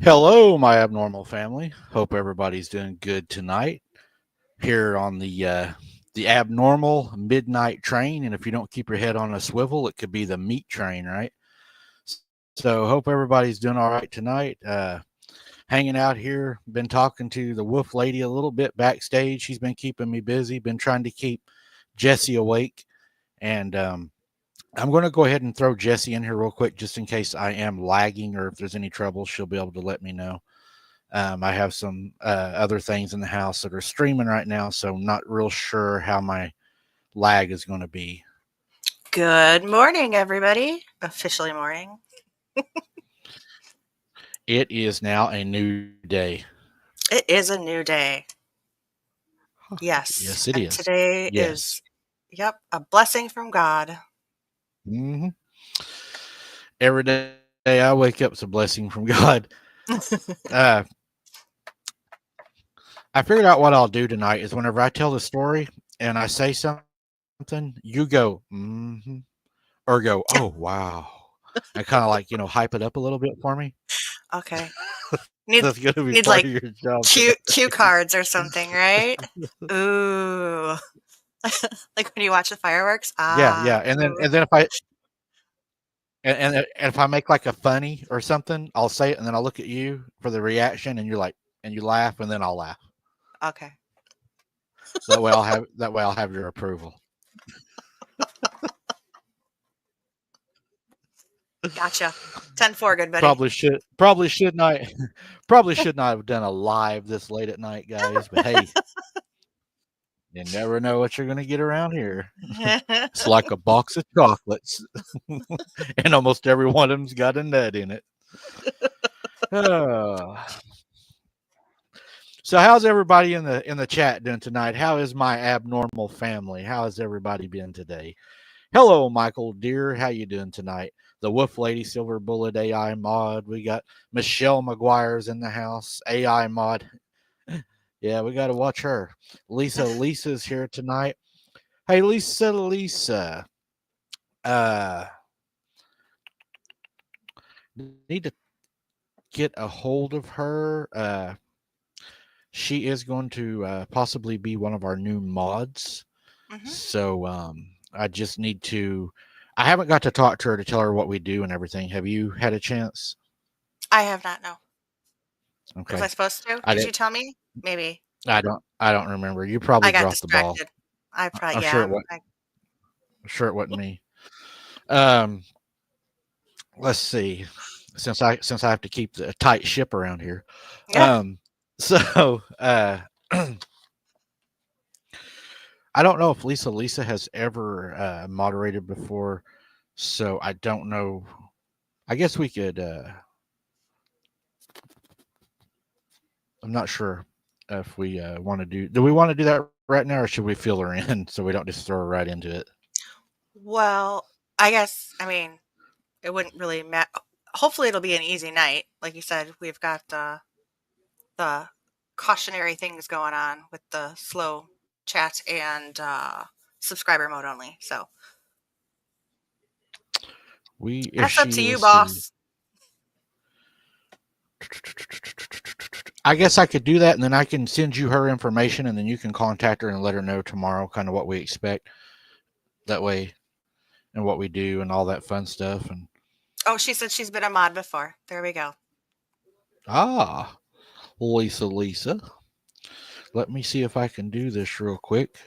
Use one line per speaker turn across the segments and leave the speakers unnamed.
Hello, my abnormal family. Hope everybody's doing good tonight here on the abnormal midnight train. And if you don't keep your head on a swivel, it could be the meat train, right? So hope everybody's doing all right tonight. Hanging out here. Been talking to the wolf lady a little bit backstage. She's been keeping me busy. Been trying to keep Jesse awake, and I'm going to go ahead and throw Jesse in here real quick, just in case I am lagging or if there's any trouble, she'll be able to let me know. I have some other things in the house that are streaming right now, so I'm not real sure how my lag is going to be.
Good morning, everybody. Officially morning.
It is now a new day.
It is a new day. Yes.
Yes, it
and
is.
Today
Yes.
is, a blessing from God.
Mm-hmm. Every day I wake up, it's a blessing from God. I figured out what I'll do tonight is whenever I tell the story, and I say something, you go, or go, oh, wow. And kind of like, hype it up a little bit for me.
Okay.
That's
Need
going to be
need
part of
like
your job today.
cue cards or something, right? Ooh. Like when you watch the fireworks?
Yeah, yeah.
Ah, ooh.
And then if I, and if I make like a funny or something, I'll say it and then I'll look at you for the reaction and you're like, and you laugh and then I'll laugh.
Okay.
That way I'll have your approval.
Gotcha. 10-4, good buddy.
Probably should not probably should not have done a live this late at night, guys. But hey, you never know what you're gonna get around here. It's like a box of chocolates, and almost every one of them's got a nut in it. Uh, so how's everybody in the chat doing tonight? How is my abnormal family? How has everybody been today? Hello, Michael dear. How you doing tonight? The Wolf Lady Silver Bullet AI mod. We got Michelle McGuire's in the house. AI mod. Yeah, we got to watch her. Lisa's here tonight. Hey, Lisa. Uh, need to get a hold of her. She is going to possibly be one of our new mods.
Hmm.
So I just need to. I haven't got to talk to her to tell her what we do and everything. Have you had a chance?
I have not, no. Was I
Okay.
supposed to?
I
Did
did.
you tell me? Maybe.
I don't remember. You
I
probably
got
dropped the ball.
distracted. I probably,
I'm sure
yeah.
it was. I'm sure it wasn't me. Um, let's see. Since I have to keep a tight ship around here.
Yeah.
So I don't know if Lisa has ever moderated before, so I don't know. I guess we could. I'm not sure if we want to do. Do we want to do that right now, or should we fill her in so we don't just throw her right into it?
Well, I guess, I mean, it wouldn't really matter. Hopefully, it'll be an easy night. Like you said, we've got the cautionary things going on with the slow chat and subscriber mode only. So
We is
that's up to
she?
you,
Let's see.
boss.
I guess I could do that, and then I can send you her information, and then you can contact her and let her know tomorrow, kind of what we expect. That way, and what we do, and all that fun stuff. And
Oh, she said she's been a mod before. There we go.
ah, Lisa, let me see if I can do this real quick.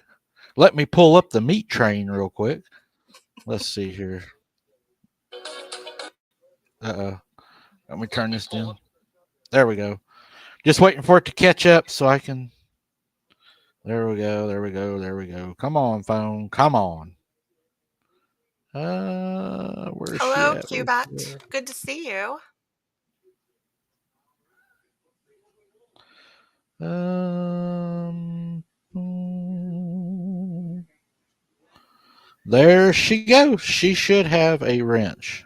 Let me pull up the meat train real quick. Let's see here. Let me turn this down. There we go. Just waiting for it to catch up so I can. There we go. There we go. There we go. Come on, phone. Come on. Where's she
Hello,
at? Where's she
Cubot.
at?
Good to see you.
Um, mm, there she goes. She should have a wrench.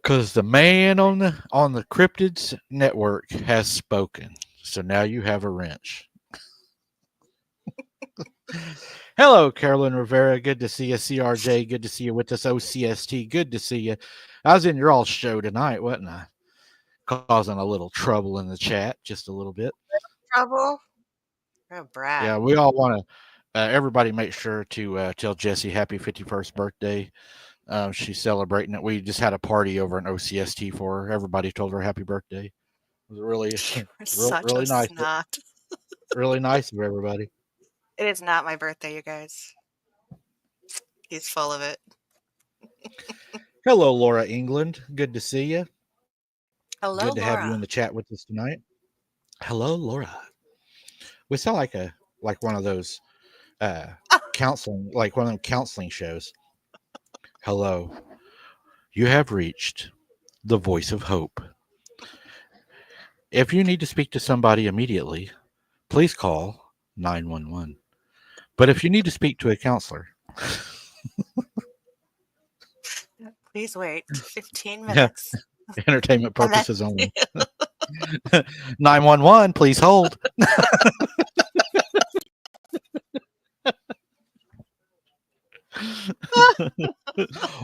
Cause the man on the cryptids network has spoken. So now you have a wrench. Hello, Carolyn Rivera. Good to see you. CRJ. Good to see you with us. OCST. Good to see you. I was in your all show tonight, wasn't I? Causing a little trouble in the chat, just a little bit.
Trouble? Oh, brat.
Yeah, we all want to. Everybody, make sure to tell Jessie happy 51st birthday. She's celebrating it. We just had a party over in OCST for her. Everybody told her happy birthday. It was really,
You're such a
really nice.
snot.
Really nice of everybody.
It is not my birthday, you guys. He's full of it.
Hello, Laura England. Good to see you. Good to
Hello,
have you in the
Laura.
chat with us tonight. Hello, Laura. We sound like one of those counseling, like one of them counseling shows. Hello, you have reached the voice of hope. If you need to speak to somebody immediately, please call 911. But if you need to speak to a counselor,
Please wait 15
yeah,
minutes.
entertainment
And then
purposes only. 911, please hold.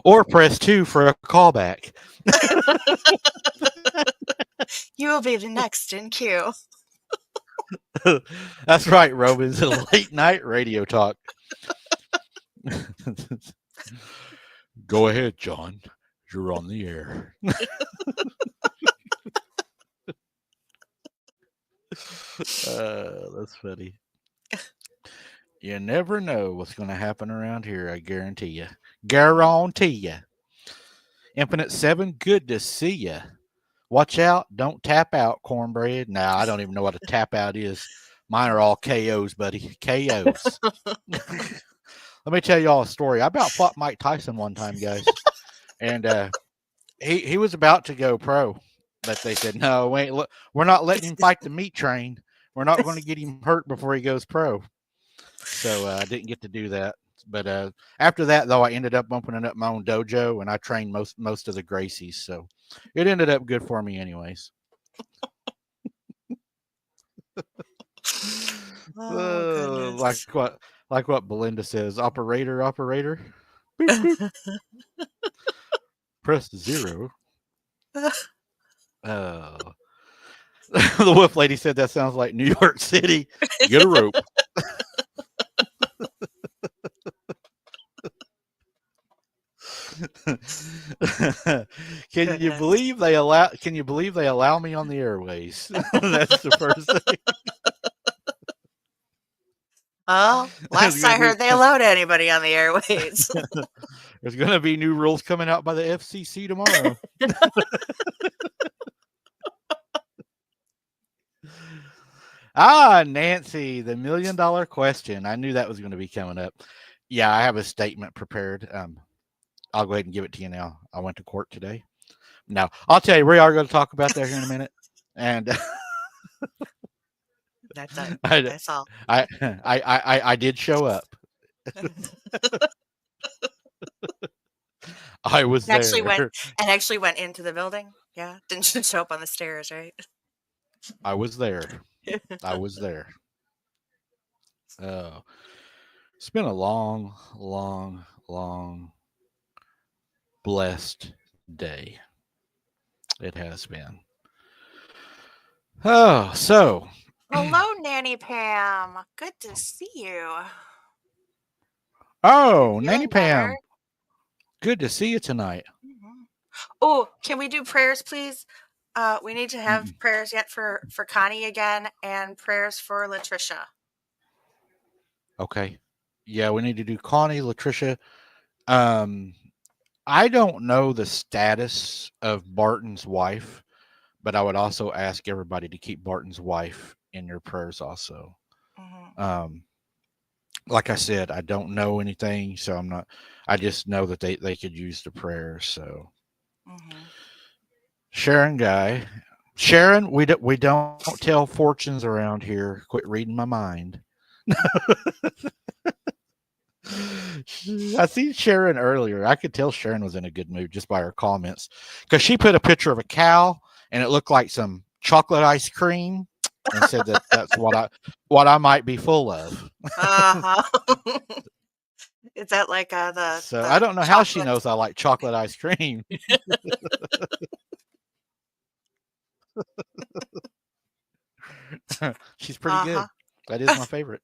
Or press 2 for a callback.
You will be the next in queue.
That's right, Roman. It's a late night radio talk. Go ahead, John. You're on the air. That's funny. You never know what's going to happen around here, I guarantee you. Guarantee you. Infinite 7, good to see you. Watch out. Don't tap out, cornbread. Nah, I don't even know what a tap out is. Mine are all KOs, buddy. KOs. Let me tell you all a story. I about fought Mike Tyson one time, guys. And he was about to go pro, but they said, no, we're not letting him fight the meat train. We're not going to get him hurt before he goes pro. So I didn't get to do that. But after that, though, I ended up opening up my own dojo, and I trained most of the Gracies. So it ended up good for me, anyways.
Oh goodness.
Like what Belinda says, operator. Boop, boop. Press 0. Oh. The wolf lady said that sounds like New York City. Get a rope. Can you believe they allow me on the airways? That's the first thing.
Oh, last I heard, they allowed anybody on the airways.
There's going to be new rules coming out by the FCC tomorrow. Nancy, the $1 million question. I knew that was going to be coming up. Yeah, I have a statement prepared. I'll go ahead and give it to you now. I went to court today. Now, I'll tell you, we are going to talk about that here in a minute. And
that's all.
I did show up. I was there.
Actually went into the building. Yeah, didn't show up on the stairs, right?
I was there. I was there. Oh, it's been a long, blessed day. It has been. Oh, so.
Hello, Nanny Pam. Good to see you.
Oh, Nanny Pam. Better? Good to see you tonight.
Mm-hmm. Oh, can we do prayers, please? We need to have prayers yet for Connie again, and prayers for Latricia.
Okay. Yeah, we need to do Connie, Latricia. I don't know the status of Barton's wife, but I would also ask everybody to keep Barton's wife in your prayers also. Mm-hmm. Like I said, I don't know anything, so I'm not. I just know that they could use the prayers. So, Sharon guy, Sharon, we don't tell fortunes around here. Quit reading my mind. I seen Sharon earlier. I could tell Sharon was in a good mood just by her comments, because she put a picture of a cow and it looked like some chocolate ice cream, and said that's what I might be full of.
Is that like the?
So I don't know how she knows I like chocolate ice cream. She's pretty good. That is my favorite.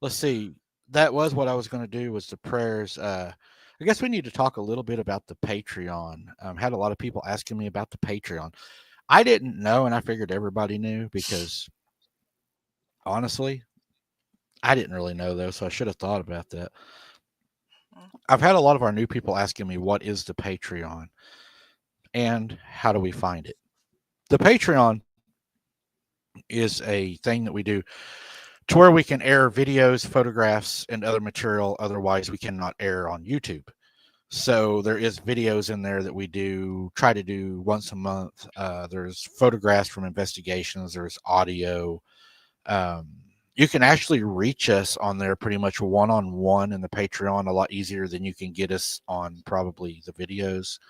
Let's see. That was what I was going to do, was the prayers. I guess we need to talk a little bit about the Patreon. Had a lot of people asking me about the Patreon. I didn't know, and I figured everybody knew, because honestly, I didn't really know, though, so I should have thought about that. I've had a lot of our new people asking me, what is the Patreon and how do we find it? The Patreon is a thing that we do to where we can air videos, photographs, and other material otherwise we cannot air on YouTube. So there is videos in there that we try to do once a month. There's photographs from investigations. There's audio. You can actually reach us on there pretty much one-on-one in the Patreon, a lot easier than you can get us on probably the videos.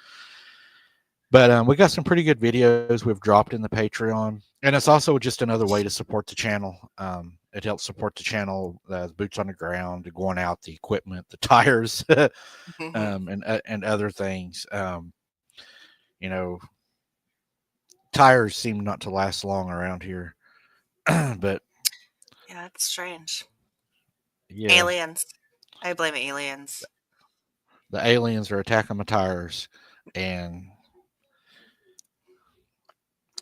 But we got some pretty good videos we've dropped in the Patreon. And it's also just another way to support the channel. It helps support the channel, the boots on the ground, the going out, the equipment, the tires, and other things. You know, tires seem not to last long around here, but
Yeah, it's strange.
yeah,
Aliens. I blame aliens.
the aliens are attacking my tires, and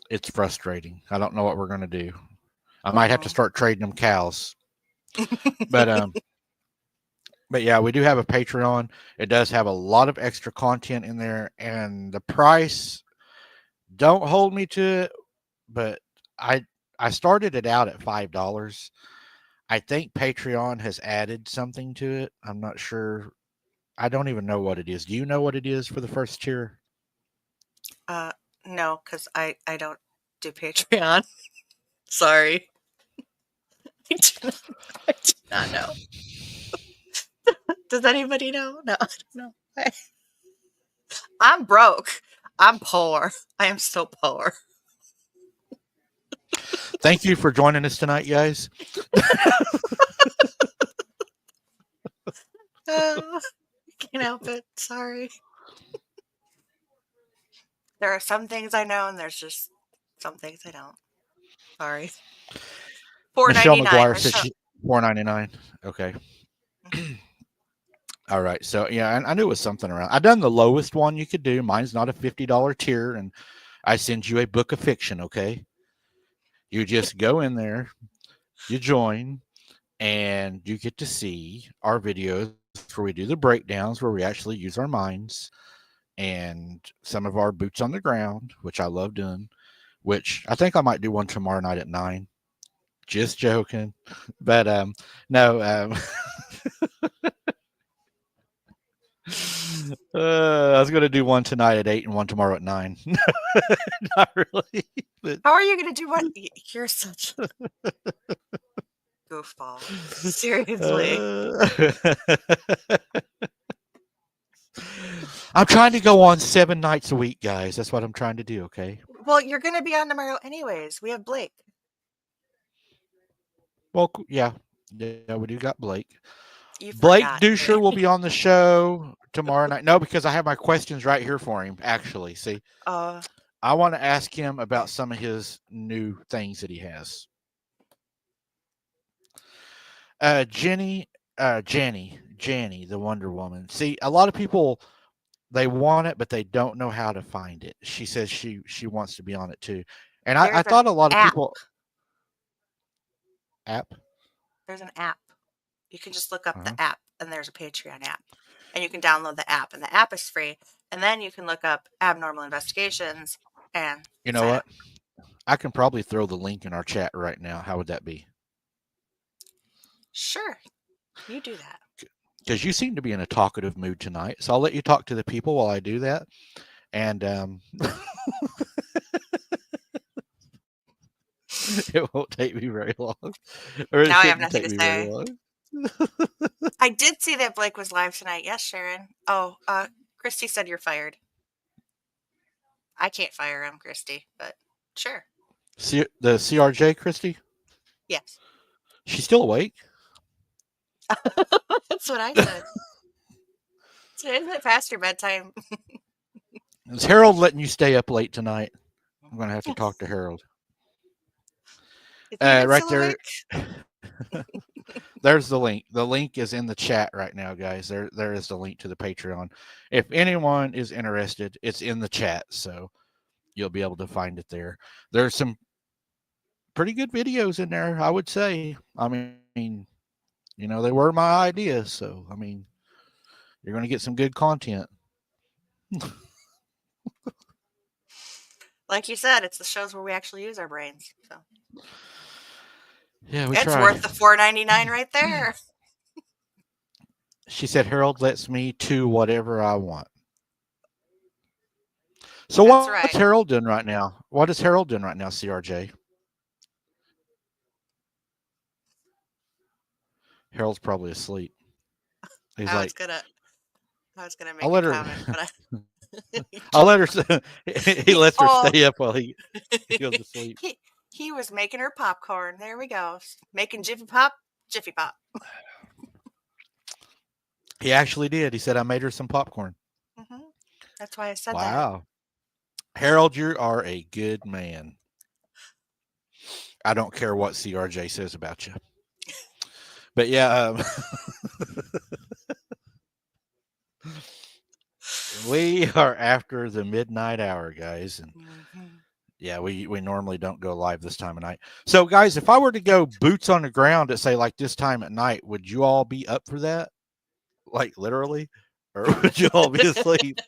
it's frustrating. I don't know what we're gonna do. I might have to
Mm.
start trading them cows, but but yeah, we do have a Patreon. It does have a lot of extra content in there, and the price, don't hold me to it, but I I started it out at $5. I think Patreon has added something to it. I'm not sure. I don't even know what it is. Do you know what it is for the first tier?
Uh, no, because I don't do Patreon. Sorry. I do not, I do not know. Does anybody know? No, I don't know. I'm broke. I'm poor. I am so poor.
Thank you for joining us tonight, guys.
Uh, can't help it. Sorry. There are some things I know, and there's just some things I don't. Sorry. Four
Michelle
ninety nine.
McGuire said
Michelle.
she $4.99. Okay.
Mhm.
All right. So yeah, I knew it was something around. I done the lowest one you could do. Mine's not a $50 tier, and I send you a book of fiction. Okay. You just go in there, you join, and you get to see our videos where we do the breakdowns, where we actually use our minds, and some of our boots on the ground, which I love doing. Which I think I might do one tomorrow night at 9. Just joking, but no. I was gonna do one tonight at 8 and one tomorrow at 9. Not really, but
How are you going to do what? You're such a goofball. Seriously.
uh, I'm trying to go on 7 nights a week, guys. That's what I'm trying to do. Okay.
Well, you're going to be on tomorrow anyways. We have Blake.
Well, yeah, yeah, we do got Blake.
You
Blake
forgot.
Dusher will be on the show tomorrow night. No, because I have my questions right here for him. Actually, see,
Uh,
I want to ask him about some of his new things that he has. Janny, the Wonder Woman. See, a lot of people, they want it, but they don't know how to find it. She says she wants to be on it too, and I
there's an
thought a lot of
app.
people app.
There's an app. You can just look up
Uh-huh.
the app, and there's a Patreon app. And you can download the app, and the app is free. And then you can look up abnormal investigations and
You know
sign
what?
up.
I can probably throw the link in our chat right now. How would that be?
Sure, you do that.
Because you seem to be in a talkative mood tonight, so I'll let you talk to the people while I do that. And it won't take me very long, or it
Now I have
shouldn't
nothing
take
to
me very
say.
long.
I did see that Blake was live tonight. Yes, Sharon. Oh, Christy said you're fired. I can't fire him, Christy, but sure.
The CRJ Christy,
Yes.
she's still awake.
That's what I said. So isn't it past your bedtime?
Is Harold letting you stay up late tonight? I'm gonna have to talk to Harold.
Is he even
Right
still
there.
awake?
There's the link. The link is in the chat right now, guys. There is the link to the Patreon. If anyone is interested, it's in the chat, so you'll be able to find it there. There's some pretty good videos in there, I would say. I mean, they were my ideas, so I mean, you're going to get some good content.
Like you said, it's the shows where we actually use our brains. So
Yeah, we
it's
tried.
worth the $4.99 right there.
She said Harold lets me do whatever I want. So
That's
what's
right.
Harold doing right now? What is Harold doing right now, CRJ? Harold's probably asleep. He's
I was
like,
gonna I was gonna
I'll
make a
let her.
comment, but
I'll let her. He
he
lets her
oh
stay up while he goes to sleep.
He was making her popcorn. There we go. Making Jiffy Pop, Jiffy Pop.
He actually did. He said, I made her some popcorn.
Hmm. That's why I said that.
Wow. Harold, you are a good man. I don't care what CRJ says about you. But yeah, we are after the midnight hour, guys. And
Hmm.
yeah, we normally don't go live this time of night. So, guys, if I were to go boots on the ground at, say, like this time at night, would you all be up for that? Like literally? Or would you all be asleep?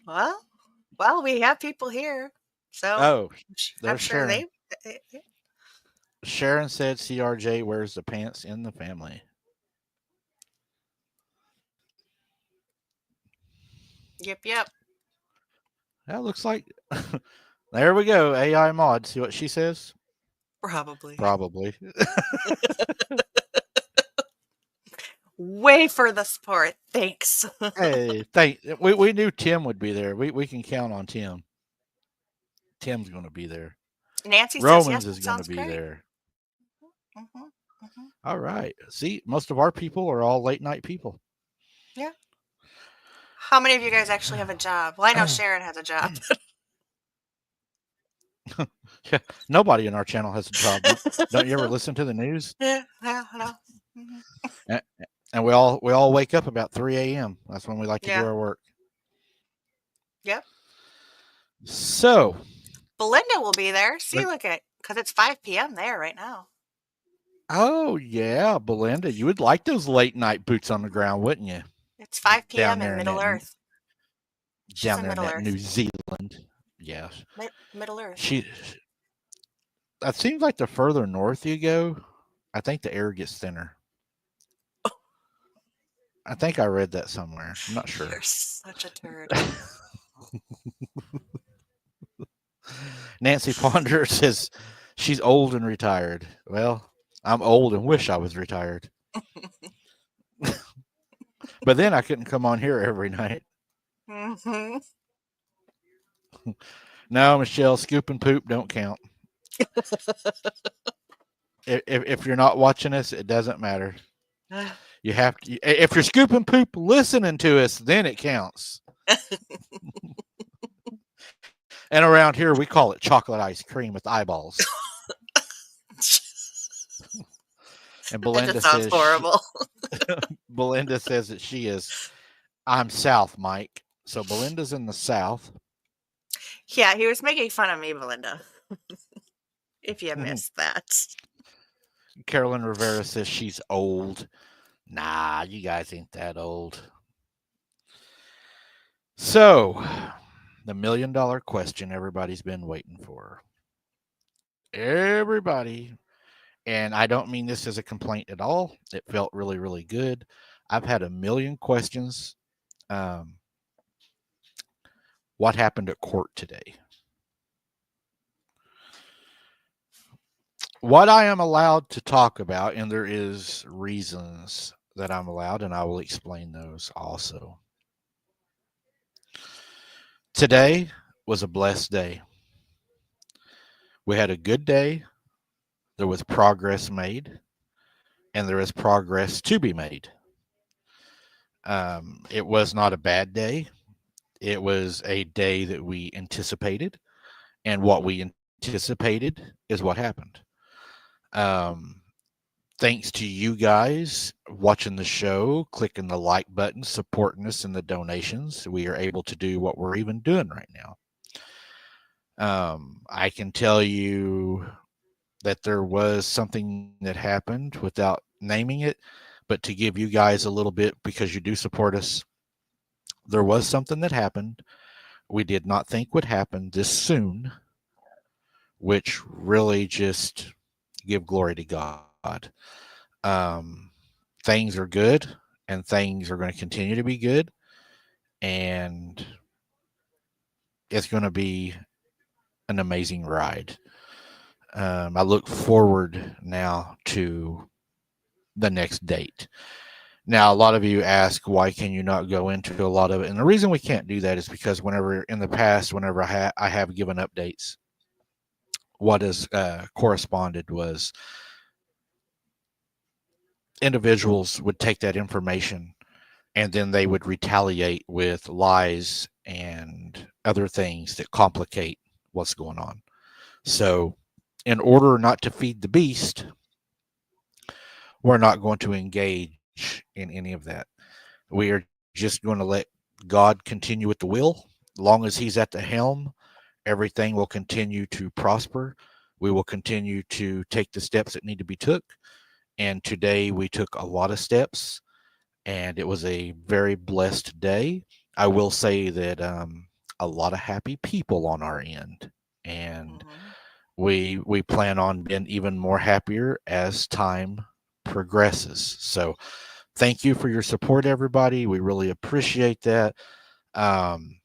Well, we have people here, so
Oh,
I'm
there's
sure
Sharon.
they.
Sharon said CRJ wears the pants in the family.
Yep, yep.
That looks like there we go. AI mod. See what she says?
Probably.
Probably.
Way for the support. Thanks.
Hey, we knew Tim would be there. We can count on Tim. Tim's going to be there.
Nancy says yes.
Romans is
That
going to
sounds
be
great.
there.
Hmm. Hmm.
All right. See, most of our people are all late night people.
Yeah. How many of you guys actually have a job? Well, I know Sharon has a job.
Yeah, nobody in our channel has a job. Don't you ever listen to the news?
Yeah, I know. Hmm.
And, and we all wake up about 3 a.m. That's when we like to do
Yeah.
our work.
Yep.
So,
Belinda will be there. See,
let,
look at, because it's 5 p.m. there right now.
oh yeah, Belinda, you would like those late night boots on the ground, wouldn't you?
It's 5
Down
p.m. in
there in
Middle
that
Earth. She's
down
in
there in
Middle
that
Earth.
New Zealand. Yes,
Middle Earth.
she. That seems like the further north you go, I think the air gets thinner. I think I read that somewhere. I'm not
You're
sure.
such a turd.
Nancy Ponder says she's old and retired. Well, I'm old and wish I was retired. But then I couldn't come on here every night.
Hmm.
No, Michelle, scoop and poop don't count. If you're not watching us, it doesn't matter. You have to. If you're scooping poop listening to us, then it counts. And around here, we call it chocolate ice cream with eyeballs. And
That just sounds horrible.
Belinda says that she is. I'm South, Mike. So Belinda's in the South.
Yeah, he was making fun of me, Belinda. If you missed that.
Carolyn Rivera says she's old. Nah, you guys ain't that old. So, the $1,000,000 question everybody's been waiting for. Everybody, and I don't mean this as a complaint at all. It felt really, really good. I've had a million questions. Um, what happened at court today? What I am allowed to talk about, and there is reasons that I'm allowed, and I will explain those also. Today was a blessed day. We had a good day. There was progress made, and there is progress to be made. It was not a bad day. It was a day that we anticipated, and what we anticipated is what happened. Um, Thanks to you guys watching the show, clicking the like button, supporting us in the donations, we are able to do what we're even doing right now. I can tell you that there was something that happened without naming it, but to give you guys a little bit because you do support us, there was something that happened we did not think would happen this soon, which really just give glory to God. Um, Things are good and things are going to continue to be good, and it's going to be an amazing ride. I look forward now to the next date. Now, a lot of you ask, why can you not go into a lot of it? And the reason we can't do that is because whenever in the past, whenever I have given updates, what has corresponded was individuals would take that information and then they would retaliate with lies and other things that complicate what's going on. So, in order not to feed the beast, we're not going to engage in any of that. We are just going to let God continue with the will. As long as He's at the helm, everything will continue to prosper. We will continue to take the steps that need to be took. And today we took a lot of steps, and it was a very blessed day. I will say that a lot of happy people on our end, and
Hmm.
we plan on being even more happier as time progresses. So thank you for your support, everybody. We really appreciate that. Um,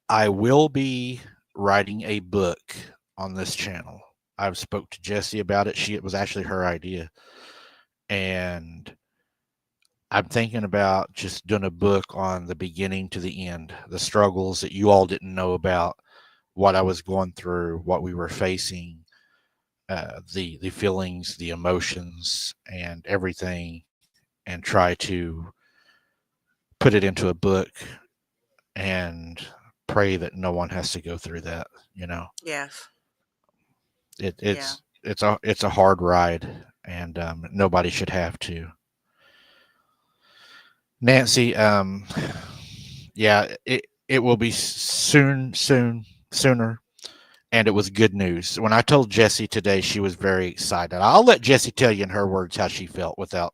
I will be writing a book on this channel. I've spoke to Jessie about it. It was actually her idea, and I'm thinking about just doing a book on the beginning to the end, the struggles that you all didn't know about, what I was going through, what we were facing, the feelings, the emotions, and everything, and try to put it into a book and pray that no one has to go through that. You know,
Yes.
it,
Yeah.
it's a hard ride, and nobody should have to. Nancy, yeah, it will be sooner, and it was good news. When I told Jessie today, she was very excited. I'll let Jessie tell you in her words how she felt without.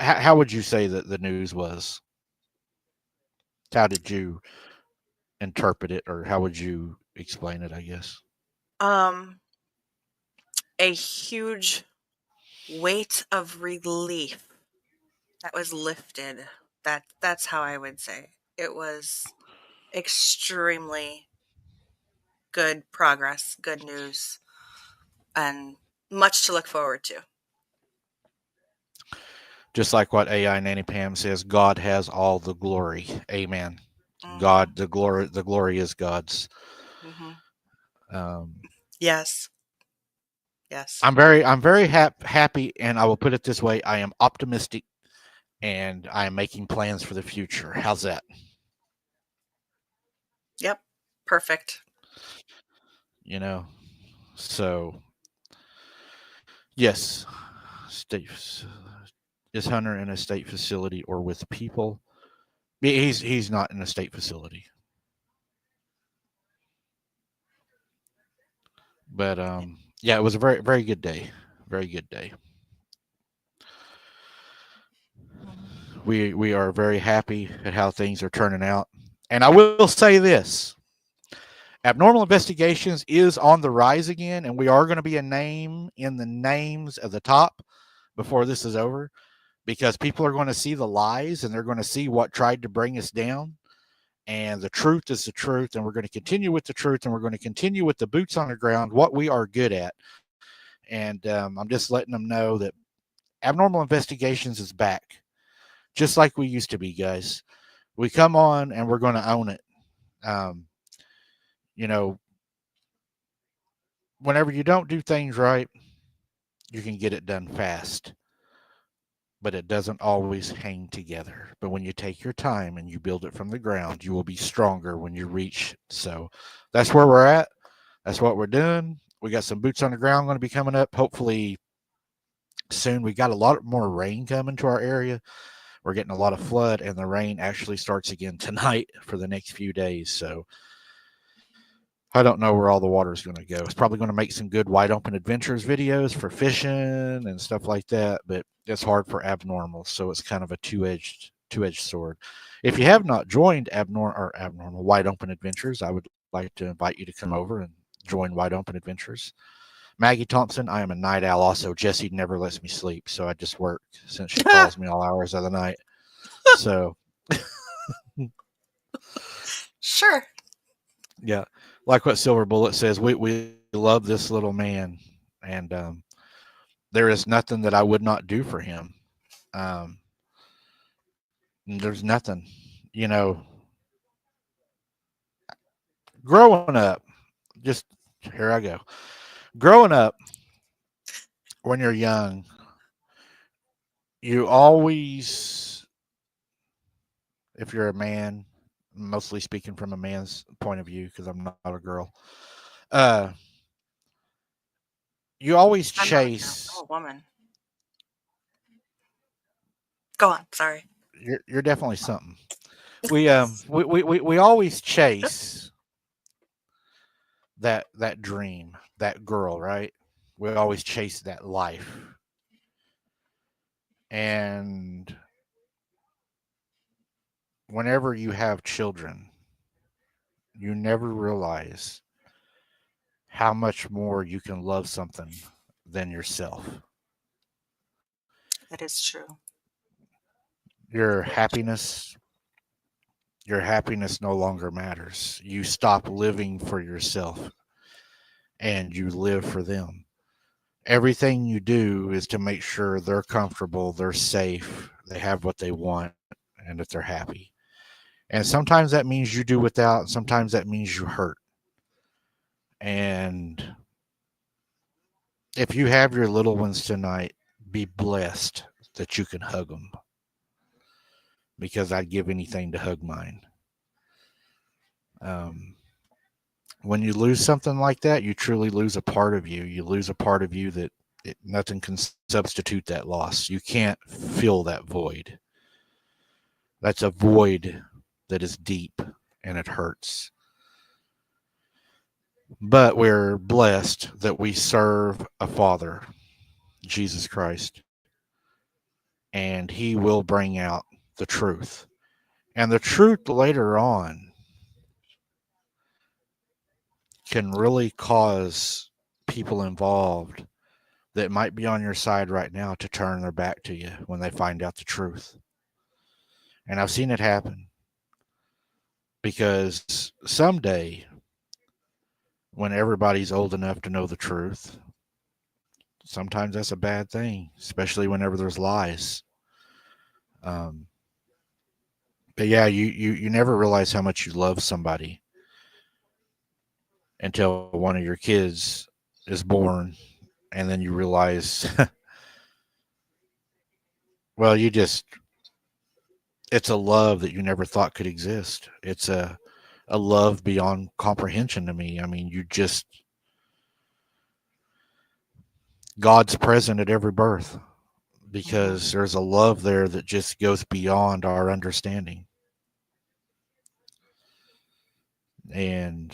How would you say that the news was? How did you interpret it, or how would you explain it? I guess.
Um, a huge weight of relief that was lifted. That's how I would say. It was extremely good progress, good news, and much to look forward to.
Just like what AI Nanny Pam says, God has all the glory. Amen.
Mhm.
God, the glory is God's.
Mhm.
Um,
Yes. Yes.
I'm very happy, and I will put it this way: I am optimistic, and I am making plans for the future. How's that?
Yep. Perfect.
You know, so yes, state is Hunter in a state facility or with people? He's not in a state facility, but yeah, it was a very good day, very good day.
Mhm.
We are very happy at how things are turning out, and I will say this: abnormal investigations is on the rise again, and we are going to be a name in the names of the top before this is over, because people are going to see the lies and they're going to see what tried to bring us down. And the truth is the truth, and we're going to continue with the truth, and we're going to continue with the boots on the ground, what we are good at. And I'm just letting them know that abnormal investigations is back, just like we used to be, guys. We come on and we're going to own it. Um, you know, whenever you don't do things right, you can get it done fast, but it doesn't always hang together. But when you take your time and you build it from the ground, you will be stronger when you reach. So that's where we're at. That's what we're doing. We got some boots on the ground going to be coming up. Hopefully soon. We got a lot more rain coming to our area. We're getting a lot of flood, and the rain actually starts again tonight for the next few days. So I don't know where all the water is going to go. It's probably going to make some good wide open adventures videos for fishing and stuff like that, but it's hard for abnormal, so it's kind of a two edged sword. If you have not joined abnormal wide open adventures, I would like to invite you to come over and join wide open adventures. Maggie Thompson, I am a night owl. Also, Jessie never lets me sleep, so I just work since she calls me all hours of the night. So
Sure.
yeah, like what Silver Bullet says, we love this little man, and there is nothing that I would not do for him. There's nothing, you know, growing up, just here I go. Growing up, when you're young, you always, if you're a man, mostly speaking from a man's point of view, because I'm not a girl, uh, you always
I'm not a girl. I'm
chase.
a woman. Go on. Sorry.
You're definitely something. We always chase that dream, that girl, right? We always chase that life, and whenever you have children, you never realize how much more you can love something than yourself.
That is true.
Your happiness, your happiness no longer matters. You stop living for yourself and you live for them. Everything you do is to make sure they're comfortable, they're safe, they have what they want, and that they're happy. And sometimes that means you do without, sometimes that means you hurt. And if you have your little ones tonight, be blessed that you can hug them because I'd give anything to hug mine. Um, when you lose something like that, you truly lose a part of you. You lose a part of you that nothing can substitute that loss. You can't fill that void. That's a void that is deep and it hurts. But we're blessed that we serve a Father, Jesus Christ, and He will bring out the truth. And the truth later on can really cause people involved that might be on your side right now to turn their back to you when they find out the truth. And I've seen it happen because someday, when everybody's old enough to know the truth, sometimes that's a bad thing, especially whenever there's lies. Um, but yeah, you never realize how much you love somebody until one of your kids is born, and then you realize, well, it's a love that you never thought could exist. It's a love beyond comprehension to me. I mean, God's present at every birth
Hmm.
because there's a love there that just goes beyond our understanding. And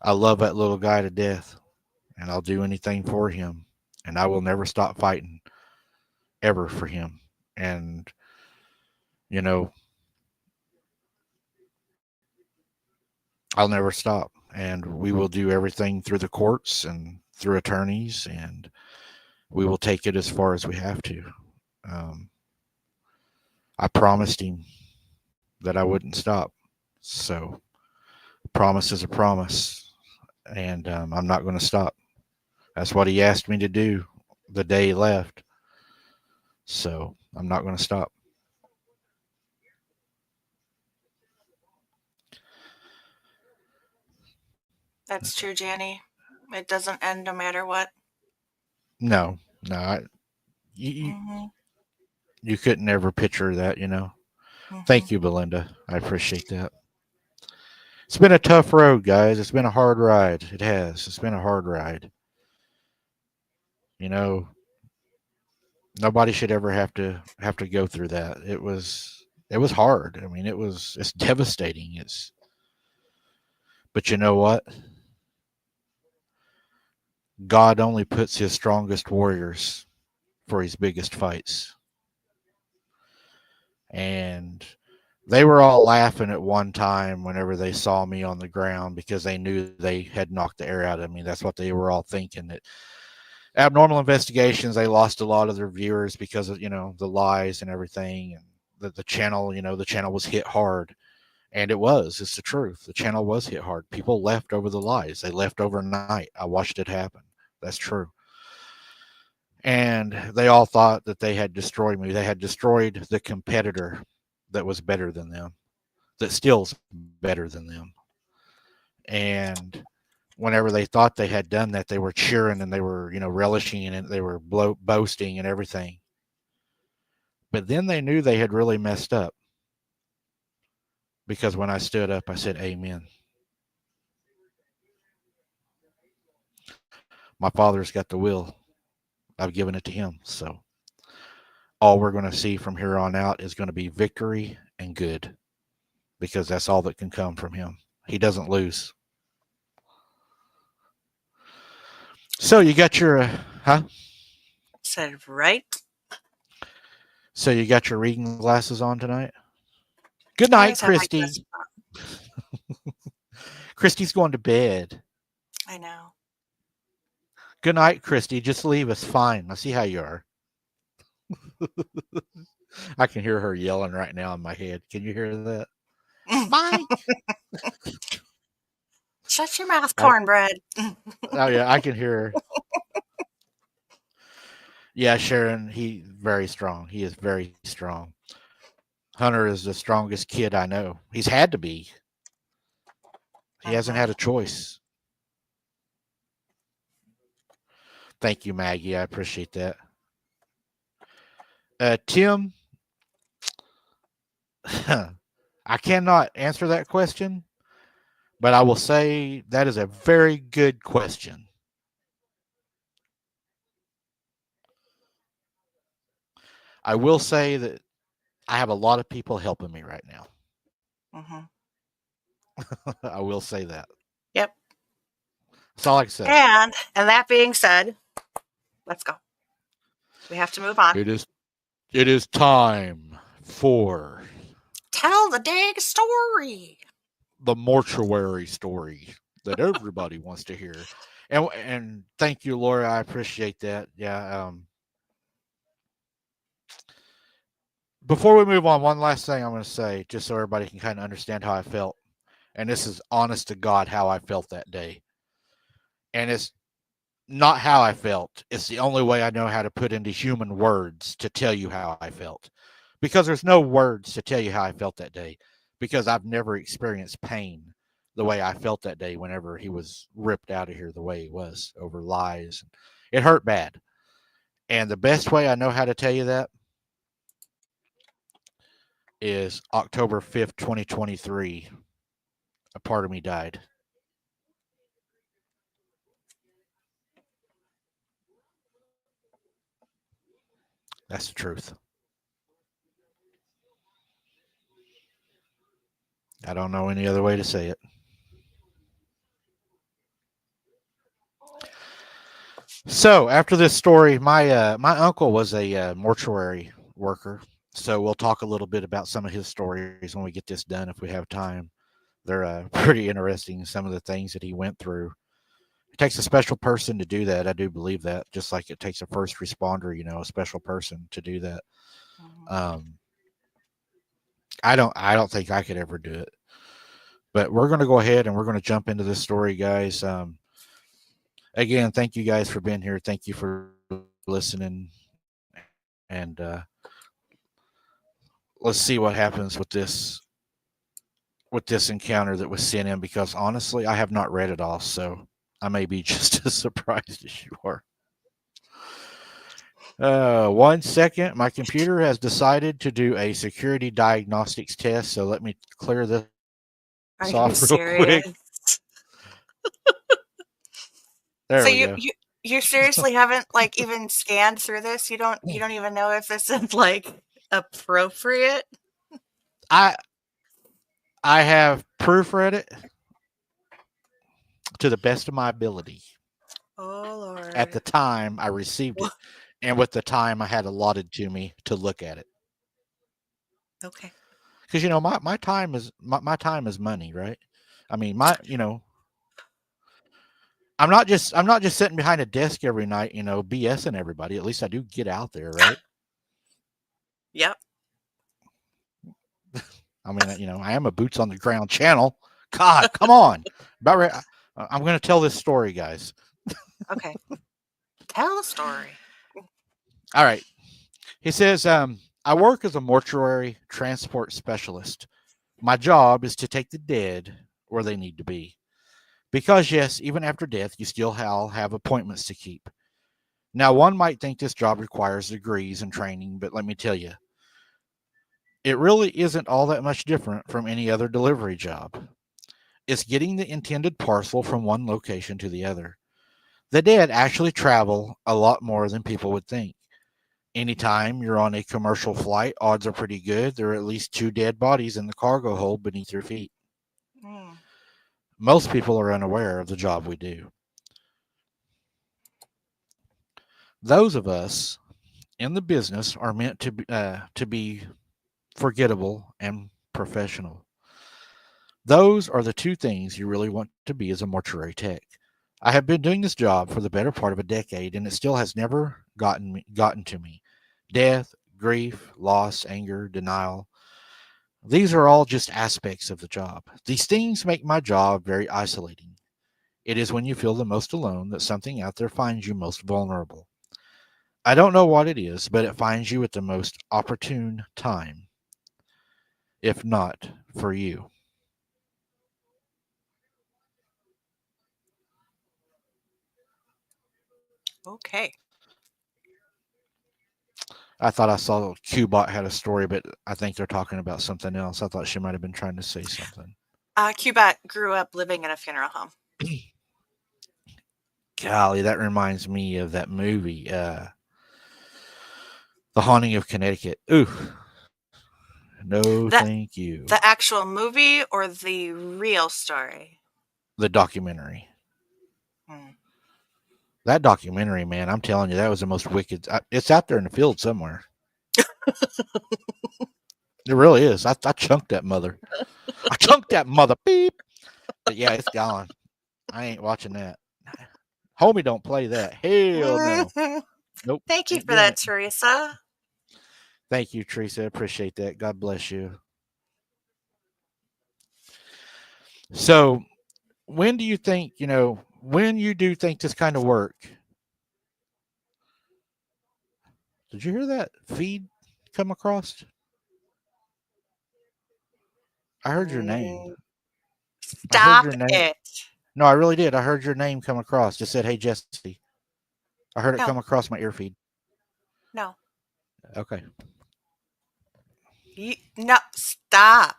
I love that little guy to death, and I'll do anything for him, and I will never stop fighting ever for him. And you know, I'll never stop, and we will do everything through the courts and through attorneys, and we will take it as far as we have to. Um, I promised him that I wouldn't stop, so promise is a promise, and I'm not going to stop. That's what he asked me to do the day he left, so I'm not going to stop.
That's true, Janny. It doesn't end no matter what.
No, no, you,
Hmm.
you couldn't ever picture that, you know.
Hmm.
Thank you, Belinda. I appreciate that. It's been a tough road, guys. It's been a hard ride. It has. It's been a hard ride. You know, nobody should ever have to go through that. It was hard. I mean, it's devastating. It's but you know what? God only puts his strongest warriors for his biggest fights. And they were all laughing at one time whenever they saw me on the ground because they knew they had knocked the air out of me. That's what they were all thinking. That abnormal investigations, they lost a lot of their viewers because of the lies and everything, and the channel. The channel was hit hard, and it was. It's the truth. The channel was hit hard. People left over the lies. They left overnight. I watched it happen. That's true. And they all thought that they had destroyed me. They had destroyed the competitor that was better than them, that still's better than them. And whenever they thought they had done that, they were cheering and they were, relishing in it. They were boasting and everything. But then they knew they had really messed up because when I stood up, I said, Amen. My Father's got the will. I've given it to Him. So all we're going to see from here on out is going to be victory and good because that's all that can come from Him. He doesn't lose. So you got your, huh?
Said right.
So you got your reading glasses on tonight? Good
I
night,
always have my
Christy.
glasses on.
Christy's going to bed.
I know.
Good night, Christy. Just leave us. Fine. I see how you are. I can hear her yelling right now in my head. Can you hear that? Mike!
Shut your mouth,
I,
cornbread.
oh, yeah, I can hear her. Yeah, Sharon, he very strong. He is very strong. Hunter is the strongest kid I know. He's had to be. He hasn't had a choice. Thank you, Maggie. I appreciate that. Tim, I cannot answer that question, but I will say that is a very good question. I will say that I have a lot of people helping me right now.
Mm-hmm.
I will say that.
Yep.
That's all I can say.
And that being said, let's go. We have to move on.
It is time for
Tell the dang story.
the mortuary story that everybody wants to hear. And thank you, Laura. I appreciate that. Yeah. Before we move on, one last thing I'm going to say, just so everybody can kind of understand how I felt. And this is honest to God how I felt that day. And it's not how I felt. It's the only way I know how to put into human words to tell you how I felt. Because there's no words to tell you how I felt that day. Because I've never experienced pain the way I felt that day whenever he was ripped out of here the way he was over lies. It hurt bad. And the best way I know how to tell you that is October 5th, 2023. A part of me died. That's the truth. I don't know any other way to say it. So after this story, my uncle was a mortuary worker. So we'll talk a little bit about some of his stories when we get this done if we have time. They're pretty interesting. Some of the things that he went through. It takes a special person to do that. I do believe that. Just like it takes a first responder, a special person to do that.
Mm-hmm.
Um, I don't think I could ever do it. But we're going to go ahead and we're going to jump into this story, guys. Again, thank you guys for being here. Thank you for listening, and let's see what happens with this encounter that was sent in. Because honestly, I have not read it all, so I may be just as surprised as you are. 1 second. My computer has decided to do a security diagnostics test, so let me clear this off real quick.
Are you serious?
There we
So
go.
you seriously haven't like even scanned through this? You don't even know if this is like appropriate?
I I have proofread it to the best of my ability
Oh
at the
Lord.
time I received it, and with the time I had allotted to me to look at it.
Okay.
Because my time is money, right? I mean, I'm not just sitting behind a desk every night, BSing everybody. At least I do get out there, right?
Yep.
I mean, I am a boots on the ground channel. God, come on. About right, I'm going to tell this story, guys.
Okay. Tell a story.
All right. He says, I work as a mortuary transport specialist. My job is to take the dead where they need to be. Because, yes, even after death, you still have appointments to keep. Now, one might think this job requires degrees and training, but let me tell you, it really isn't all that much different from any other delivery job. It's getting the intended parcel from one location to the other. The dead actually travel a lot more than people would think. Anytime you're on a commercial flight, odds are pretty good there are at least two dead bodies in the cargo hold beneath your feet.
Mm.
Most people are unaware of the job we do. Those of us in the business are meant to be forgettable and professional. Those are the two things you really want to be as a mortuary tech. I have been doing this job for the better part of a decade, and it still has never gotten to me. Death, grief, loss, anger, denial. These are all just aspects of the job. These things make my job very isolating. It is when you feel the most alone that something out there finds you most vulnerable. I don't know what it is, but it finds you at the most opportune time, if not for you.
Okay.
I thought I saw Qbot had a story, but I think they're talking about something else. I thought she might have been trying to say something.
Cubat grew up living in a funeral home.
Golly, that reminds me of that movie, The Haunting of Connecticut. Ooh, no,
The
thank you.
the actual movie or the real story?
The documentary.
Hmm.
That documentary, man, I'm telling you, that was the most wicked. It's out there in the field somewhere. It really is. I chunked that mother. I chunked that mother. Beep. But yeah, it's gone. I ain't watching that. Homie, don't play that. Hell no. Nope.
Thank you
Ain't
for
doing
that,
it.
Teresa.
Thank you, Teresa. Appreciate that. God bless you. So, when do you think, when you do think this kind of work, did you hear that feed come across? I heard your name.
Mm,
I heard
stop
your name.
it.
No, I really did. I heard your name come across. Just said, "Hey, Jesse." I heard it come
No,
across my ear feed.
no.
Okay.
No, stop.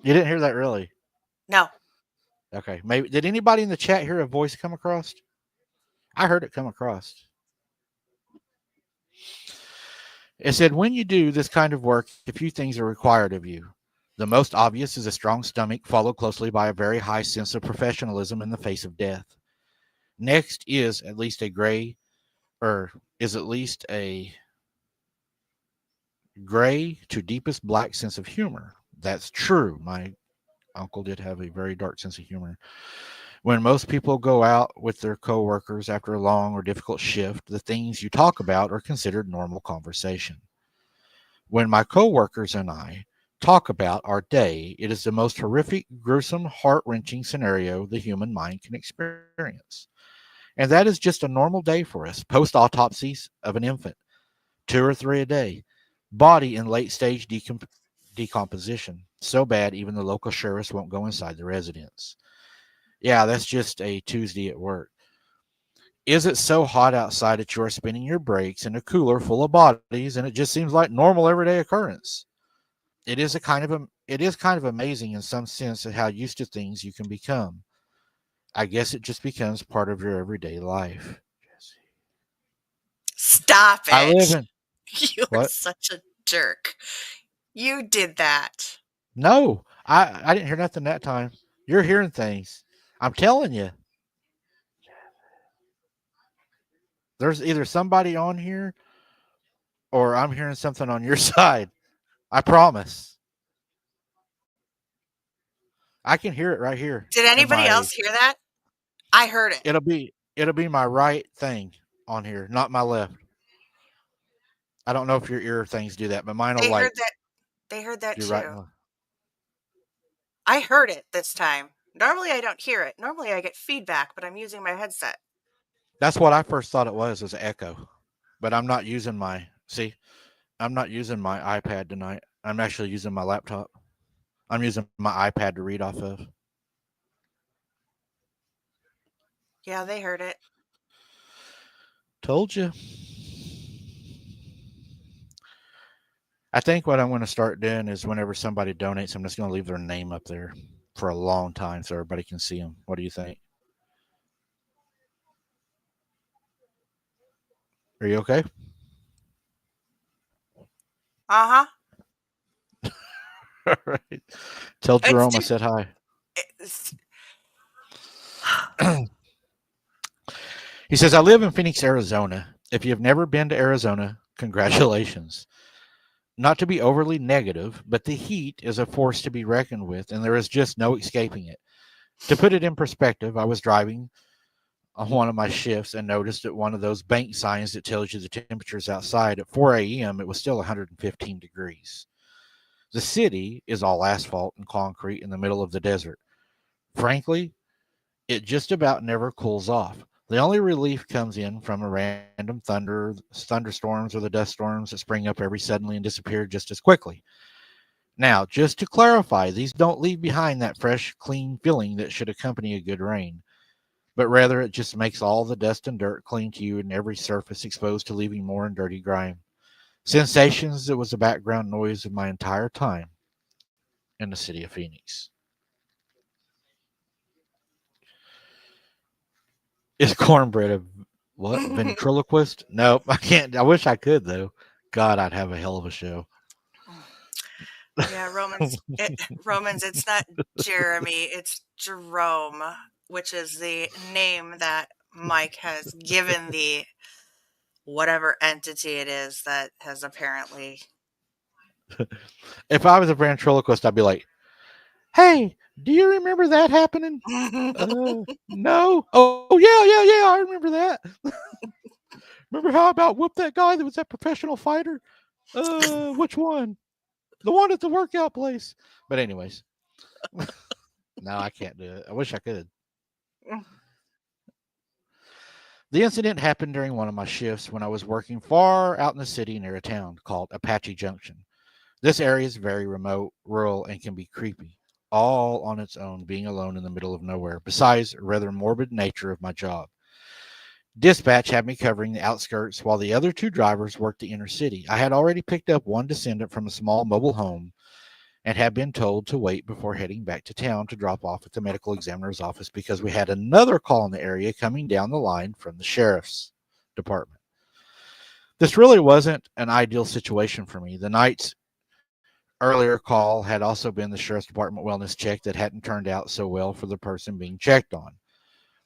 You didn't hear that really?
No.
Okay. Maybe did anybody in the chat hear a voice come across? I heard it come across. It said, when you do this kind of work, a few things are required of you. The most obvious is a strong stomach, followed closely by a very high sense of professionalism in the face of death. Next is at least a gray to deepest black sense of humor. That's true. My uncle did have a very dark sense of humor. When most people go out with their coworkers after a long or difficult shift, the things you talk about are considered normal conversation. When my coworkers and I talk about our day, it is the most horrific, gruesome, heart wrenching scenario the human mind can experience. And that is just a normal day for us. Post autopsies of an infant, two or three a day, body in late stage decomposition. So bad, even the local sheriffs won't go inside the residence. Yeah, that's just a Tuesday at work. Is it so hot outside that you are spinning your brakes in a cooler full of bodies and it just seems like normal everyday occurrence? It is kind of amazing in some sense at how used to things you can become. I guess it just becomes part of your everyday life.
Stop
I live
it.
in
You are
what?
such a jerk. You did that.
No, I didn't hear nothing that time. You're hearing things. I'm telling you, there's either somebody on here or I'm hearing something on your side. I promise. I can hear it right here
Did
in
anybody
my.
else hear that? I heard it.
It'll be my right thing on here, not my left. I don't know if your ear things do that, but mine will
They
like
heard that. They heard that
do right
too.
and left.
I heard it this time. Normally I don't hear it. Normally I get feedback, but I'm using my headset.
That's what I first thought it was an echo. but I'm not using my see. I'm not using my iPad tonight. I'm actually using my laptop. I'm using my iPad to read off of.
Yeah, they heard it.
Told you. I think what I'm going to start doing is whenever somebody donates, I'm just going to leave their name up there for a long time so everybody can see them. What do you think? Are you okay?
Uh huh.
All right. Tell
It's
Jerome I
too.
said hi.
It's,
He says, I live in Phoenix, Arizona. If you've never been to Arizona, congratulations. Not to be overly negative, but the heat is a force to be reckoned with, and there is just no escaping it. To put it in perspective, I was driving on one of my shifts and noticed at one of those bank signs that tells you the temperature's outside at 4 a.m., it was still 115 degrees. The city is all asphalt and concrete in the middle of the desert. Frankly, it just about never cools off. The only relief comes in from a random thunderstorms or the dust storms that spring up every suddenly and disappear just as quickly. Now, just to clarify, these don't leave behind that fresh, clean feeling that should accompany a good rain, but rather it just makes all the dust and dirt cling to you and every surface exposed to leaving more and dirty grime. Sensations that was the background noise of my entire time in the city of Phoenix. Is cornbread a what? Ventriloquist? Nope, I can't. I wish I could though. God, I'd have a hell of a show.
yeah, Romans. It's not Jeremy. It's Jerome, which is the name that Mike has given the whatever entity it is that has apparently.
If I was a ventriloquist, I'd be like, "Hey, do you remember that happening? No. Oh yeah. I remember that. Remember how I about whooped that guy that was that professional fighter? Which one? The one at the workout place. But anyways, no, I can't do it. I wish I could. The incident happened during one of my shifts when I was working far out in the city near a town called Apache Junction. This area is very remote, rural, and can be creepy, all on its own, being alone in the middle of nowhere, besides a rather morbid nature of my job. Dispatch had me covering the outskirts while the other two drivers worked the inner city. I had already picked up one descendant from a small mobile home and had been told to wait before heading back to town to drop off at the medical examiner's office because we had another call in the area coming down the line from the sheriff's department. This really wasn't an ideal situation for me. The night's earlier call had also been the sheriff's department wellness check that hadn't turned out so well for the person being checked on.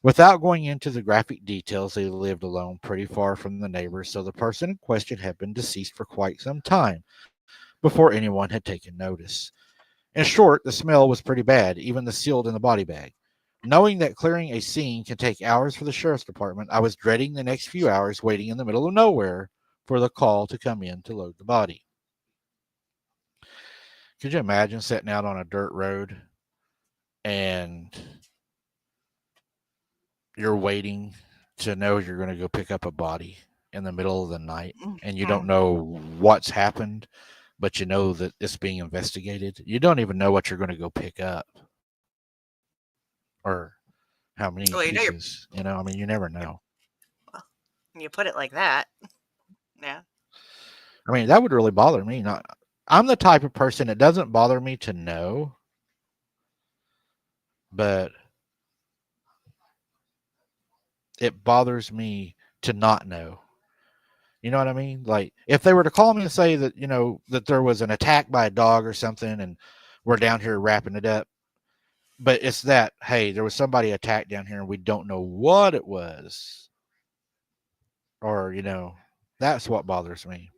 Without going into the graphic details, they lived alone pretty far from the neighbors, so the person in question had been deceased for quite some time before anyone had taken notice. In short, the smell was pretty bad, even the sealed in the body bag. Knowing that clearing a scene can take hours for the sheriff's department, I was dreading the next few hours waiting in the middle of nowhere for the call to come in to load the body. Could you imagine sitting out on a dirt road and you're waiting to know you're going to go pick up a body in the middle of the night and you don't know what's happened, but you know that it's being investigated? You don't even know what you're going to go pick up or how many
Well, you know
pieces. I mean, you never know.
well, when you put it like that. Yeah.
I mean, that would really bother me. Not, I'm the type of person it doesn't bother me to know, but it bothers me to not know. You know what I mean? Like if they were to call me and say that, that there was an attack by a dog or something and we're down here wrapping it up, but it's that, hey, there was somebody attacked down here and we don't know what it was. Or, that's what bothers me.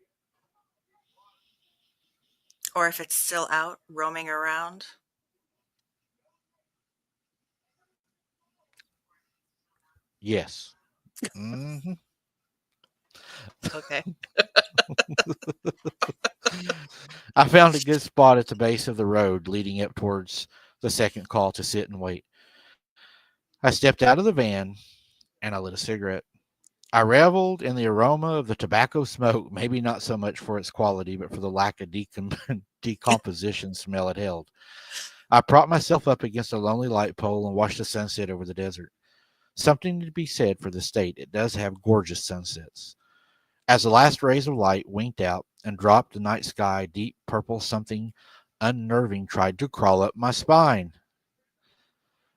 Or if it's still out roaming around.
Yes. Hmm.
Okay.
I found a good spot at the base of the road leading up towards the second call to sit and wait. I stepped out of the van and I lit a cigarette. I reveled in the aroma of the tobacco smoke, maybe not so much for its quality, but for the lack of decomposition smell it held. I propped myself up against a lonely light pole and watched the sunset over the desert. Something to be said for the state. It does have gorgeous sunsets. As the last rays of light winked out and dropped the night sky, deep purple, something unnerving tried to crawl up my spine.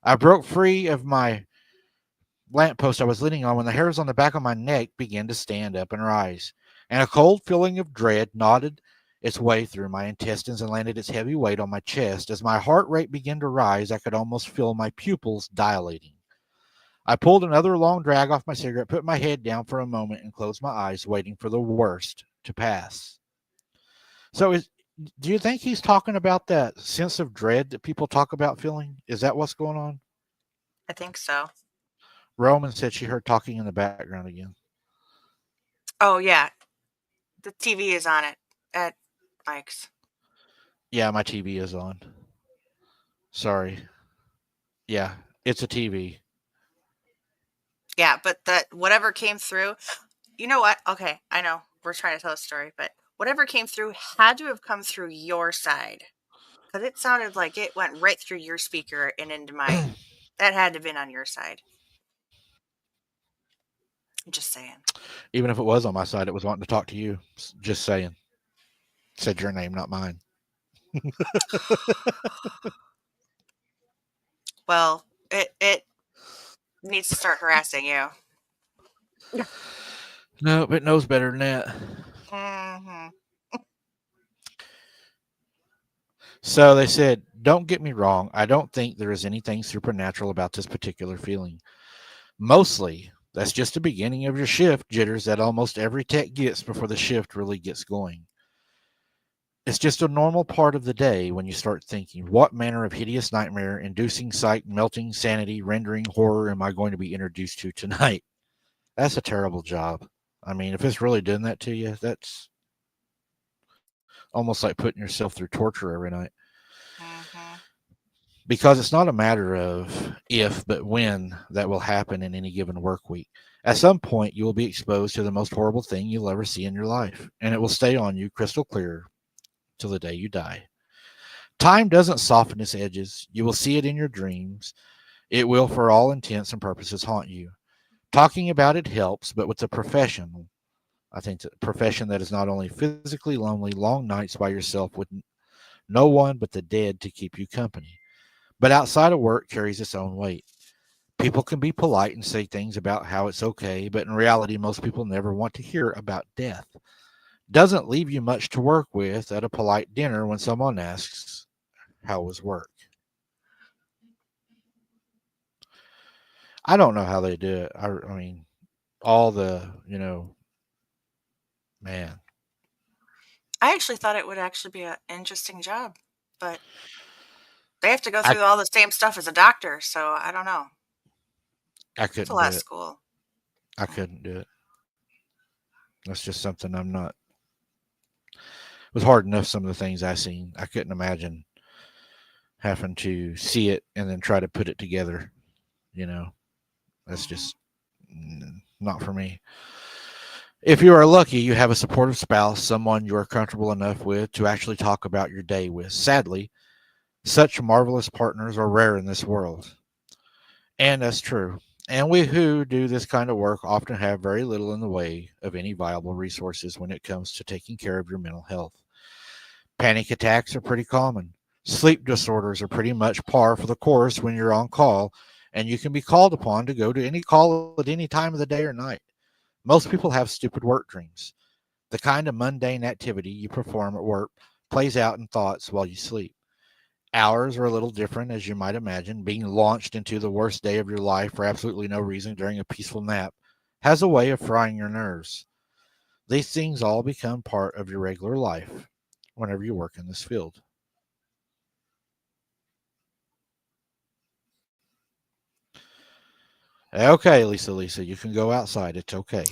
I broke free of my lamppost I was leaning on when the hairs on the back of my neck began to stand up and rise, and a cold feeling of dread knotted its way through my intestines and landed its heavy weight on my chest. As my heart rate began to rise, I could almost feel my pupils dilating. I pulled another long drag off my cigarette, put my head down for a moment, and closed my eyes, waiting for the worst to pass. So, do you think he's talking about that sense of dread that people talk about feeling? Is that what's going on?
I think so.
Roman said she heard talking in the background again.
Oh yeah, the TV is on it at Mike's.
Yeah, my TV is on. Sorry. Yeah, it's a TV.
Yeah, but that whatever came through, you know what? Okay, I know we're trying to tell a story, but whatever came through had to have come through your side because it sounded like it went right through your speaker and into mine. That had to have been on your side. I'm just saying.
Even if it was on my side, it was wanting to talk to you. Just saying. Said your name, not mine.
Well, it needs to start harassing you.
No, it knows better than that.
Hmm.
So they said, don't get me wrong. I don't think there is anything supernatural about this particular feeling. Mostly, that's just the beginning of your shift jitters that almost every tech gets before the shift really gets going. It's just a normal part of the day when you start thinking, what manner of hideous nightmare, inducing sight, melting sanity, rendering horror am I going to be introduced to tonight? That's a terrible job. I mean, if it's really doing that to you, that's almost like putting yourself through torture every night.
Hmm.
Because it's not a matter of if, but when that will happen in any given work week. At some point, you will be exposed to the most horrible thing you'll ever see in your life, and it will stay on you crystal clear till the day you die. Time doesn't soften its edges. You will see it in your dreams. It will, for all intents and purposes, haunt you. Talking about it helps, but with a profession, I think a profession that is not only physically lonely, long nights by yourself with no one but the dead to keep you company, but outside of work carries its own weight. People can be polite and say things about how it's okay, but in reality, most people never want to hear about death. Doesn't leave you much to work with at a polite dinner when someone asks, how was work? I don't know how they do it. I mean, all the, man,
I actually thought it would actually be an interesting job, but they have to go
I,
through all the same stuff as a doctor, so I don't know.
I
It's a
couldn't
lot
do
of
it.
school.
I couldn't do it. That's just something I'm not. It was hard enough some of the things I seen. I couldn't imagine having to see it and then try to put it together. You know, that's
Hmm.
just not for me. If you are lucky, you have a supportive spouse, someone you are comfortable enough with to actually talk about your day with. Sadly, such marvelous partners are rare in this world. And that's true. And we who do this kind of work often have very little in the way of any viable resources when it comes to taking care of your mental health. Panic attacks are pretty common. Sleep disorders are pretty much par for the course when you're on call, and you can be called upon to go to any call at any time of the day or night. Most people have stupid work dreams. The kind of mundane activity you perform at work plays out in thoughts while you sleep. Ours are a little different, as you might imagine. Being launched into the worst day of your life for absolutely no reason during a peaceful nap has a way of frying your nerves. These things all become part of your regular life whenever you work in this field. Okay, Lisa, you can go outside. It's okay.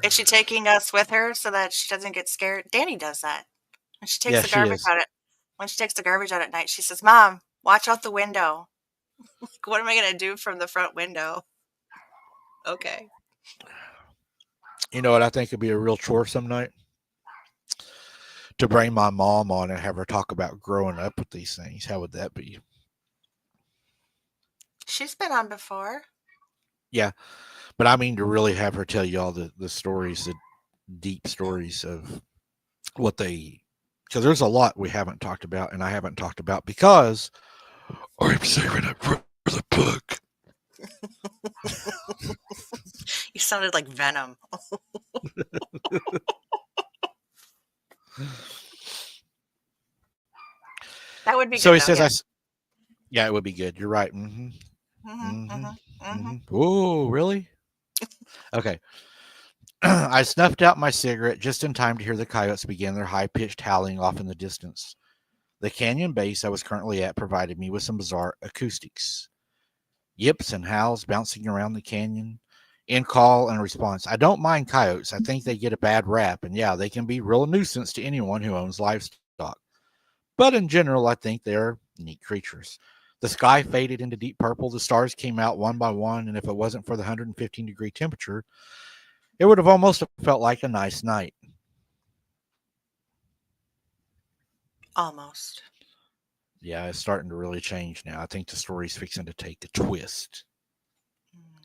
Is she taking us with her so that she doesn't get scared? Danny does that. When she takes
Yeah,
the
she
garbage
is.
out at when she takes the garbage out at night, she says, "Mom, watch out the window." Like, what am I gonna do from the front window? Okay.
You know what I think would be a real chore some night? To bring my mom on and have her talk about growing up with these things. How would that be?
She's been on before.
Yeah, but I mean to really have her tell you all the stories, the deep stories of what they. Because there's a lot we haven't talked about, and I haven't talked about because I'm saving it for the book.
You sounded like Venom. That would be
So
good
he
though.
says,
Yeah.
yeah, it would be good. You're right. Mm-hmm.
Mhm.
Mm-hmm.
Mhm. Mhm.
Mm-hmm. Whoa, really? Okay. I snuffed out my cigarette just in time to hear the coyotes begin their high pitched howling off in the distance. The canyon base I was currently at provided me with some bizarre acoustics. Yips and howls bouncing around the canyon, in call and response. I don't mind coyotes. I think they get a bad rap, and yeah, they can be real nuisance to anyone who owns livestock. But in general, I think they're neat creatures. The sky faded into deep purple. The stars came out one by one, and if it wasn't for the 115-degree temperature, it would have almost felt like a nice night.
Almost.
Yeah, it's starting to really change now. I think the story's fixing to take a twist.
Mm.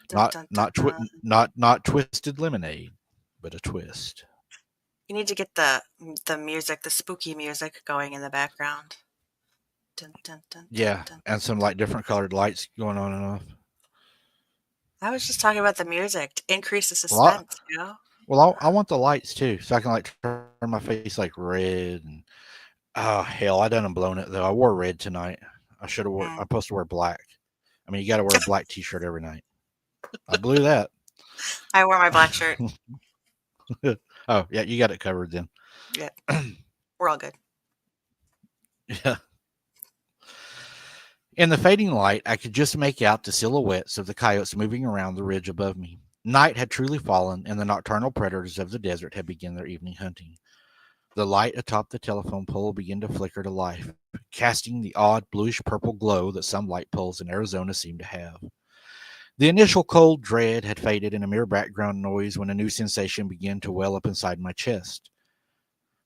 Dun,
Not
dun, dun,
not twi-
dun.
not twisted lemonade, but a twist.
You need to get the music, the spooky music going in the background. Dun, dun, dun, dun,
Yeah,
dun,
and
dun,
some
dun.
like different colored lights going on and off.
I was just talking about the music to increase the
Well, I,
suspense, you know?
well, I want the lights too, so I can like turn my face like red and oh hell, I done blown it though. I wore red tonight. I should have wore. I'm
Mm.
supposed to wear black. I mean, you got to wear a black T-shirt every night. I blew that.
I wore my black shirt.
Oh yeah, you got it covered then.
Yeah, we're all good.
Yeah. In the fading light, I could just make out the silhouettes of the coyotes moving around the ridge above me. Night had truly fallen, and the nocturnal predators of the desert had begun their evening hunting. The light atop the telephone pole began to flicker to life, casting the odd bluish purple glow that some light poles in Arizona seem to have. The initial cold dread had faded in a mere background noise when a new sensation began to well up inside my chest.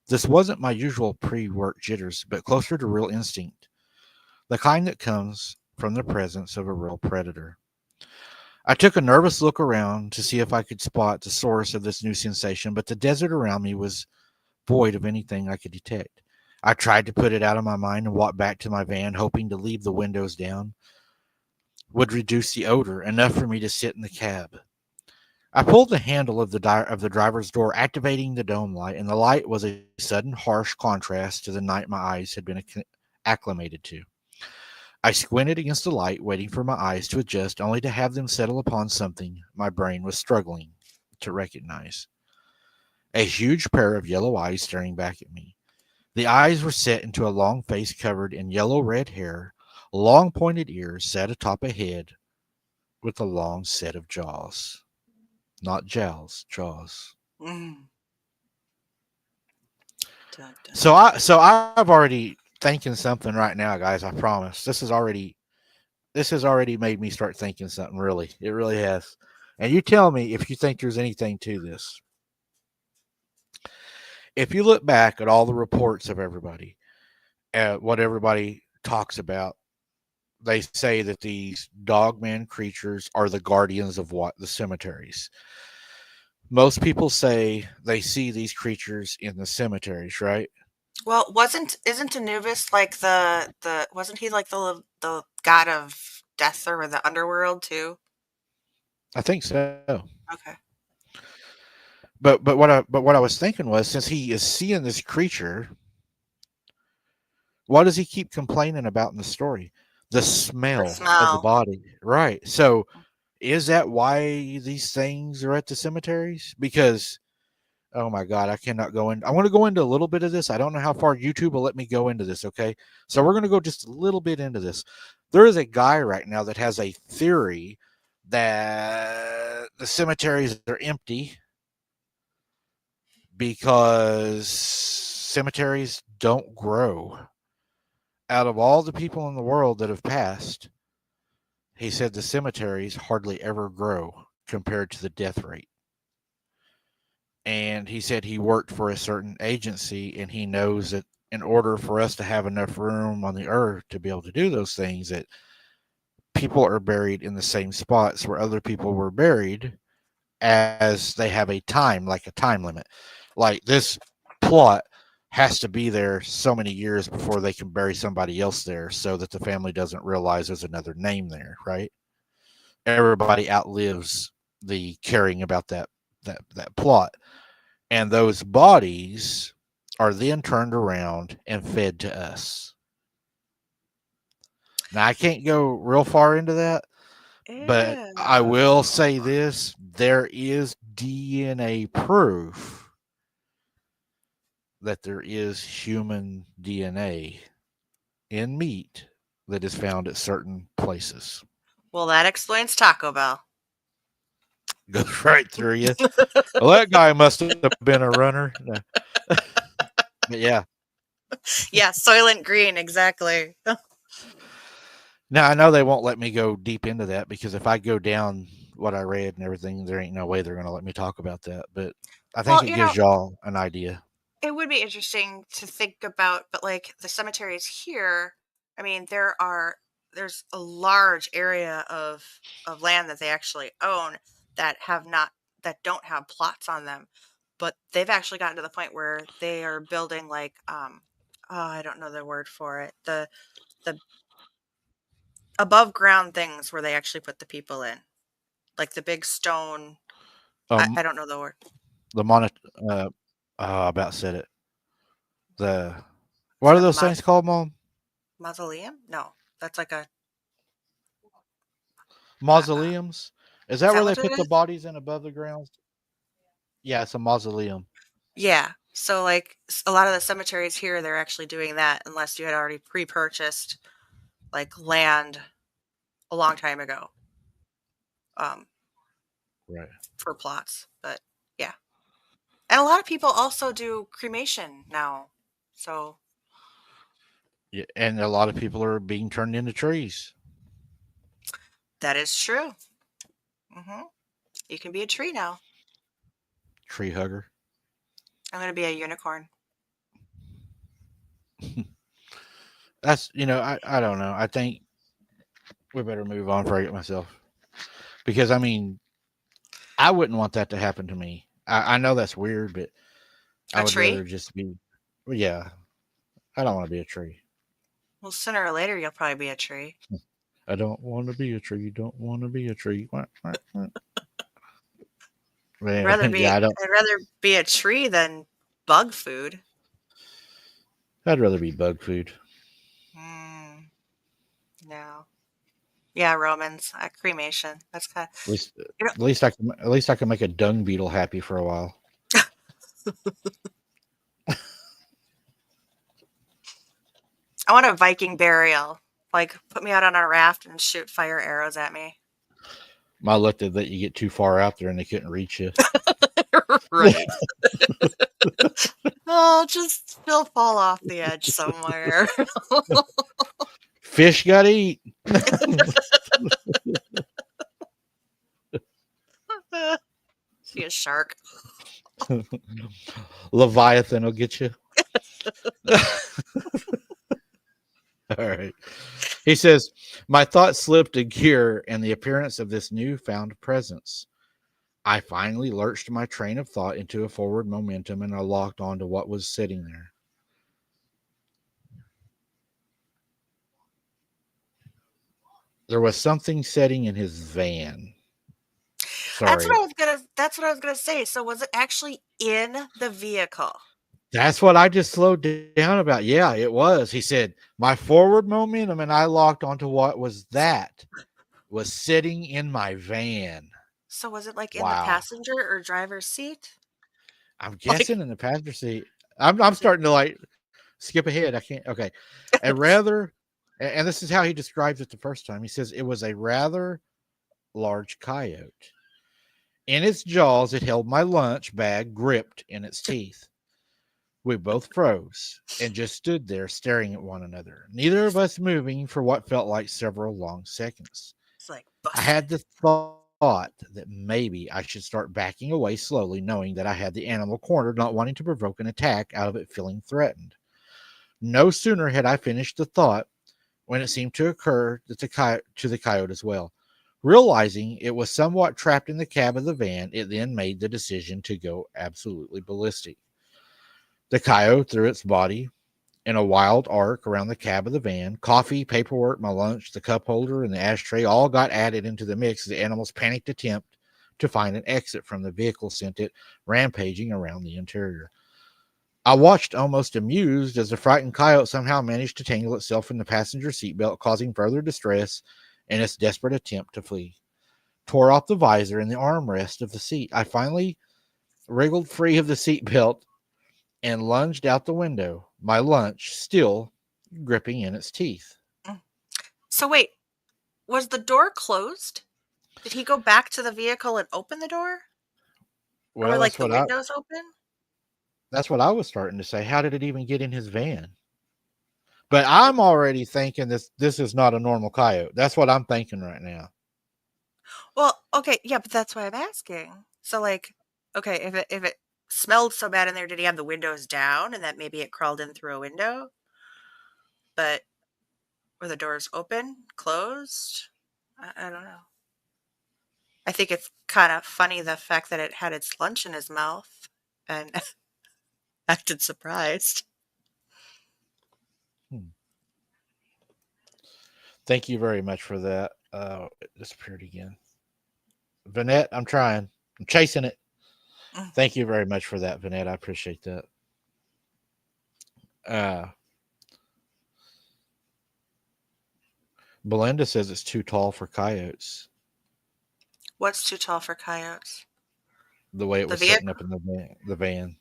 This wasn't my usual pre work jitters, but closer to real instinct, the kind that comes from the presence of a real predator. I took a nervous look around to see if I could spot the source of this new sensation, but the desert around me was void of anything I could detect. I tried to put it out of my mind and walked back to my van, hoping to leave the windows down would reduce the odor enough for me to sit in the cab. I pulled the handle of the driver's door, activating the dome light, and the light was a sudden harsh contrast to the night my eyes had been acclimated to. I squinted against the light, waiting for my eyes to adjust, only to have them settle upon something my brain was struggling to recognize. A huge pair of yellow eyes staring back at me. The eyes were set into a long face covered in yellow red hair, long pointed ears set atop a head with a long set of jaws. Not jowls, jaws.
Mm. Dun, dun,
So I've already thinking something right now, guys. I promise. This has already made me start thinking something. Really, it really has. And you tell me if you think there's anything to this. If you look back at all the reports of everybody, what everybody talks about, they say that these dogman creatures are the guardians of what the cemeteries. Most people say they see these creatures in the cemeteries, right?
Well, isn't Anubis like the wasn't he like the god of death or the underworld too?
I think so.
Okay.
But what I was thinking was, since he is seeing this creature, what does he keep complaining about in the story? The
The
smell of the
smell.
body, right? So is that why these things are at the cemeteries? Because oh my God, I cannot go in. I want to go into a little bit of this. I don't know how far YouTube will let me go into this. Okay, so we're going to go just a little bit into this. There is a guy right now that has a theory that the cemeteries are empty because cemeteries don't grow. out of all the people in the world that have passed, he said the cemeteries hardly ever grow compared to the death rate. And he said he worked for a certain agency and he knows that in order for us to have enough room on the earth to be able to do those things, that people are buried in the same spots where other people were buried, as they have a time, like a time limit. Like this plot has to be there so many years before they can bury somebody else there so that the family doesn't realize there's another name there, right? Everybody outlives the caring about that plot. And those bodies are then turned around and fed to us. Now I can't go real far into that, but I
Ew.
will say this: there is DNA proof that there is human DNA in meat that is found at certain places.
Well, that explains Taco Bell.
Goes right through you. Well, that guy must have been a runner. No. But yeah.
Yeah, Soylent Green, exactly.
Now I know they won't let me go deep into that because if I go down what I read and everything, there ain't no way they're going to let me talk about that. But I think
Well,
it gives y'all an idea.
it would be interesting to think about, but like the cemeteries here, I mean, there's a large area of land that they actually own that have not that don't have plots on them, but they've actually gotten to the point where they are building like oh, I don't know the word for it. The above ground things where they actually put the people in. Like the big stone,
Um,
I don't know the word.
the mon uh, about said it. The
Is
what are
that
those things called, Mom?
mausoleum? No, that's like a
Mausoleums. Is
is
that
that
where they
what it
put the
is?
bodies in above the ground? Yeah, it's a mausoleum.
Yeah. So like a lot of the cemeteries here, they're actually doing that unless you had already pre-purchased like land a long time ago um,
Right.
for plots. But yeah, and a lot of people also do cremation now. So
Yeah, and a lot of people are being turned into trees.
that is true. Hmm. You can be a tree now.
Tree hugger.
I'm going to be a unicorn.
That's I don't know. I think we better move on before I get myself because I mean I wouldn't want that to happen to me. I know that's weird, but I
A
would rather
tree?
just be. Well, yeah, I don't want to be a tree.
Well, sooner or later you'll probably be a tree.
I don't want to be a tree. Don't want to be a tree. Wah, wah, wah.
I'd
Man,
rather be
yeah, I don't.
I'd rather be a tree than bug food.
I'd rather be bug food.
Mm, no. Yeah, Romans, cremation. That's kind of
At least,
you know.
at least I can make a dung beetle happy for a while.
I want a Viking burial. Like, put me out on a raft and shoot fire arrows at me.
My luck did that you get too far out there and they couldn't reach you.
Right. Oh, just still fall off the edge somewhere.
Fish got to eat.
See a shark.
Leviathan will get you. All right. He says, my thoughts slipped a gear and the appearance of this newfound presence. I finally lurched my train of thought into a forward momentum and I locked onto what was sitting there. There was something sitting in his van. Sorry.
That's what I was gonna say. So was it actually in the vehicle?
That's what I just slowed down about. Yeah, it was. He said, my forward momentum and I locked onto what was that was sitting in my van.
So was it like in the
Wow.
passenger or driver's seat?
I'm
Like
guessing in the passenger seat. I'm starting to like skip ahead. I can't. Okay. A rather, and this is how he describes it the first time. He says it was a rather large coyote. In its jaws, it held my lunch bag gripped in its teeth. We both froze and just stood there staring at one another, neither of us moving for what felt like several long seconds.
It's like
I had
busted.
the thought that maybe I should start backing away slowly, knowing that I had the animal cornered, not wanting to provoke an attack out of it feeling threatened. No sooner had I finished the thought when it seemed to occur that to the coyote as well. Realizing it was somewhat trapped in the cab of the van, it then made the decision to go absolutely ballistic. The coyote threw its body in a wild arc around the cab of the van. Coffee, paperwork, my lunch, the cup holder, and the ashtray all got added into the mix as the animal's panicked attempt to find an exit from the vehicle sent it rampaging around the interior. I watched almost amused as the frightened coyote somehow managed to tangle itself in the passenger seatbelt, causing further distress in its desperate attempt to flee. Tore off the visor and the armrest of the seat. I finally wriggled free of the seatbelt and lunged out the window, my lunch still gripping in its teeth.
Mm. So wait, was the door closed? Did he go back to the vehicle and open the door? Or were
Well,
like the windows open?
that's what I was starting to say. How did it even get in his van? But
Like,
I'm already thinking this is not a normal coyote. That's what I'm thinking right now.
well, okay, yeah, but that's why I'm asking. So like, okay, if it smelled so bad in there, did he have the windows down and that maybe it crawled in through a window? But were the doors open, closed? I don't know. I think it's kind of funny the fact that it had its lunch in his mouth and acted surprised.
Hmm. Thank you very much for that. It disappeared again. Vanette, I'm trying. I'm chasing it.
Mm.
Thank you very much for that, Vanette. I appreciate that. Uh, Belinda says it's too tall for coyotes.
What's too tall for coyotes?
The way it
The
was setting
vehicle?
up in the van.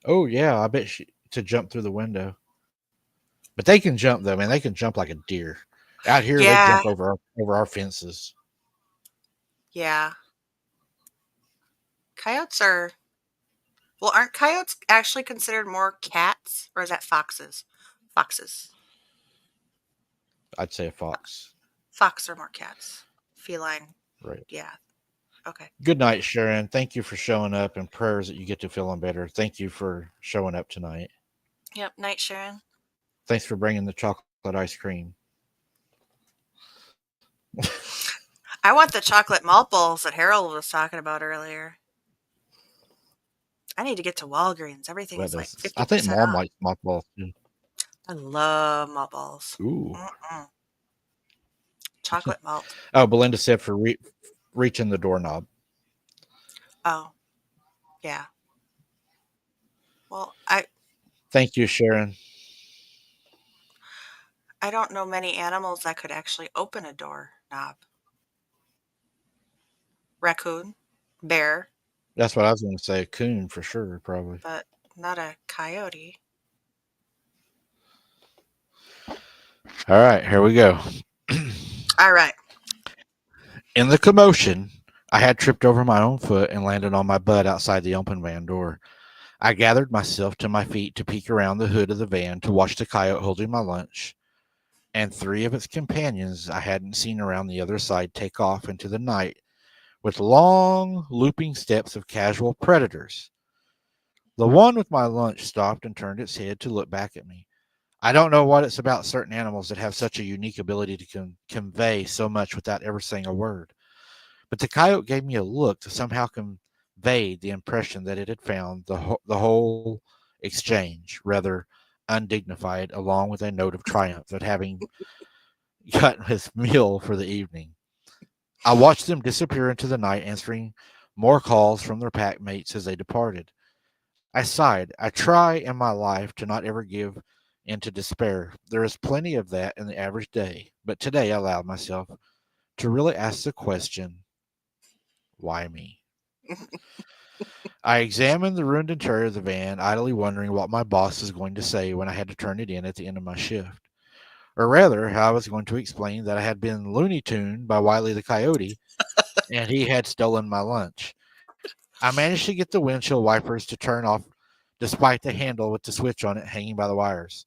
Oh yeah, I bet she to jump through the window. But they can jump though, man. They can jump like a deer. Out here, they
Yeah,
jump over our fences.
yeah. Coyotes are, well, aren't coyotes actually considered more cats or is that foxes? Foxes.
I'd say a
Fo-
fox.
Fox are more cats. Feline.
Right.
Yeah. Okay.
Good night, Sharon. Thank you for showing up and prayers that you get to feeling better. Thank you for showing up tonight.
Yep. Night, Sharon.
Thanks for bringing the chocolate ice cream.
I want the chocolate malt balls that Harold was talking about earlier. I need to get to Walgreens. Everything
But
is like
this, I think
50%
mom
off.
likes mothballs too.
I love malt balls.
Ooh.
Mm-mm. Chocolate malt.
Oh, Belinda said for reaching the doorknob.
Oh, yeah. Well, I
Thank you, Sharon.
I don't know many animals that could actually open a door knob. Raccoon, bear,
That's what I was going to say. A coon for sure, probably.
but not a coyote.
All right, here we go.
All right.
In the commotion, I had tripped over my own foot and landed on my butt outside the open van door. I gathered myself to my feet to peek around the hood of the van to watch the coyote holding my lunch, and three of its companions I hadn't seen around the other side take off into the night with long, looping steps of casual predators. The one with my lunch stopped and turned its head to look back at me. I don't know what it's about certain animals that have such a unique ability to convey so much without ever saying a word. But the coyote gave me a look that somehow conveyed the impression that it had found the whole exchange rather undignified, along with a note of triumph at having gotten his meal for the evening. I watched them disappear into the night, answering more calls from their pack mates as they departed. I sighed. I try in my life to not ever give into despair. There is plenty of that in the average day, but today I allowed myself to really ask the question, why me? I examined the ruined interior of the van, idly wondering what my boss was going to say when I had to turn it in at the end of my shift. Or rather, how I was going to explain that I had been Looney Tuned by Wiley the Coyote and he had stolen my lunch. I managed to get the windshield wipers to despite the handle with the switch on it hanging by the wires.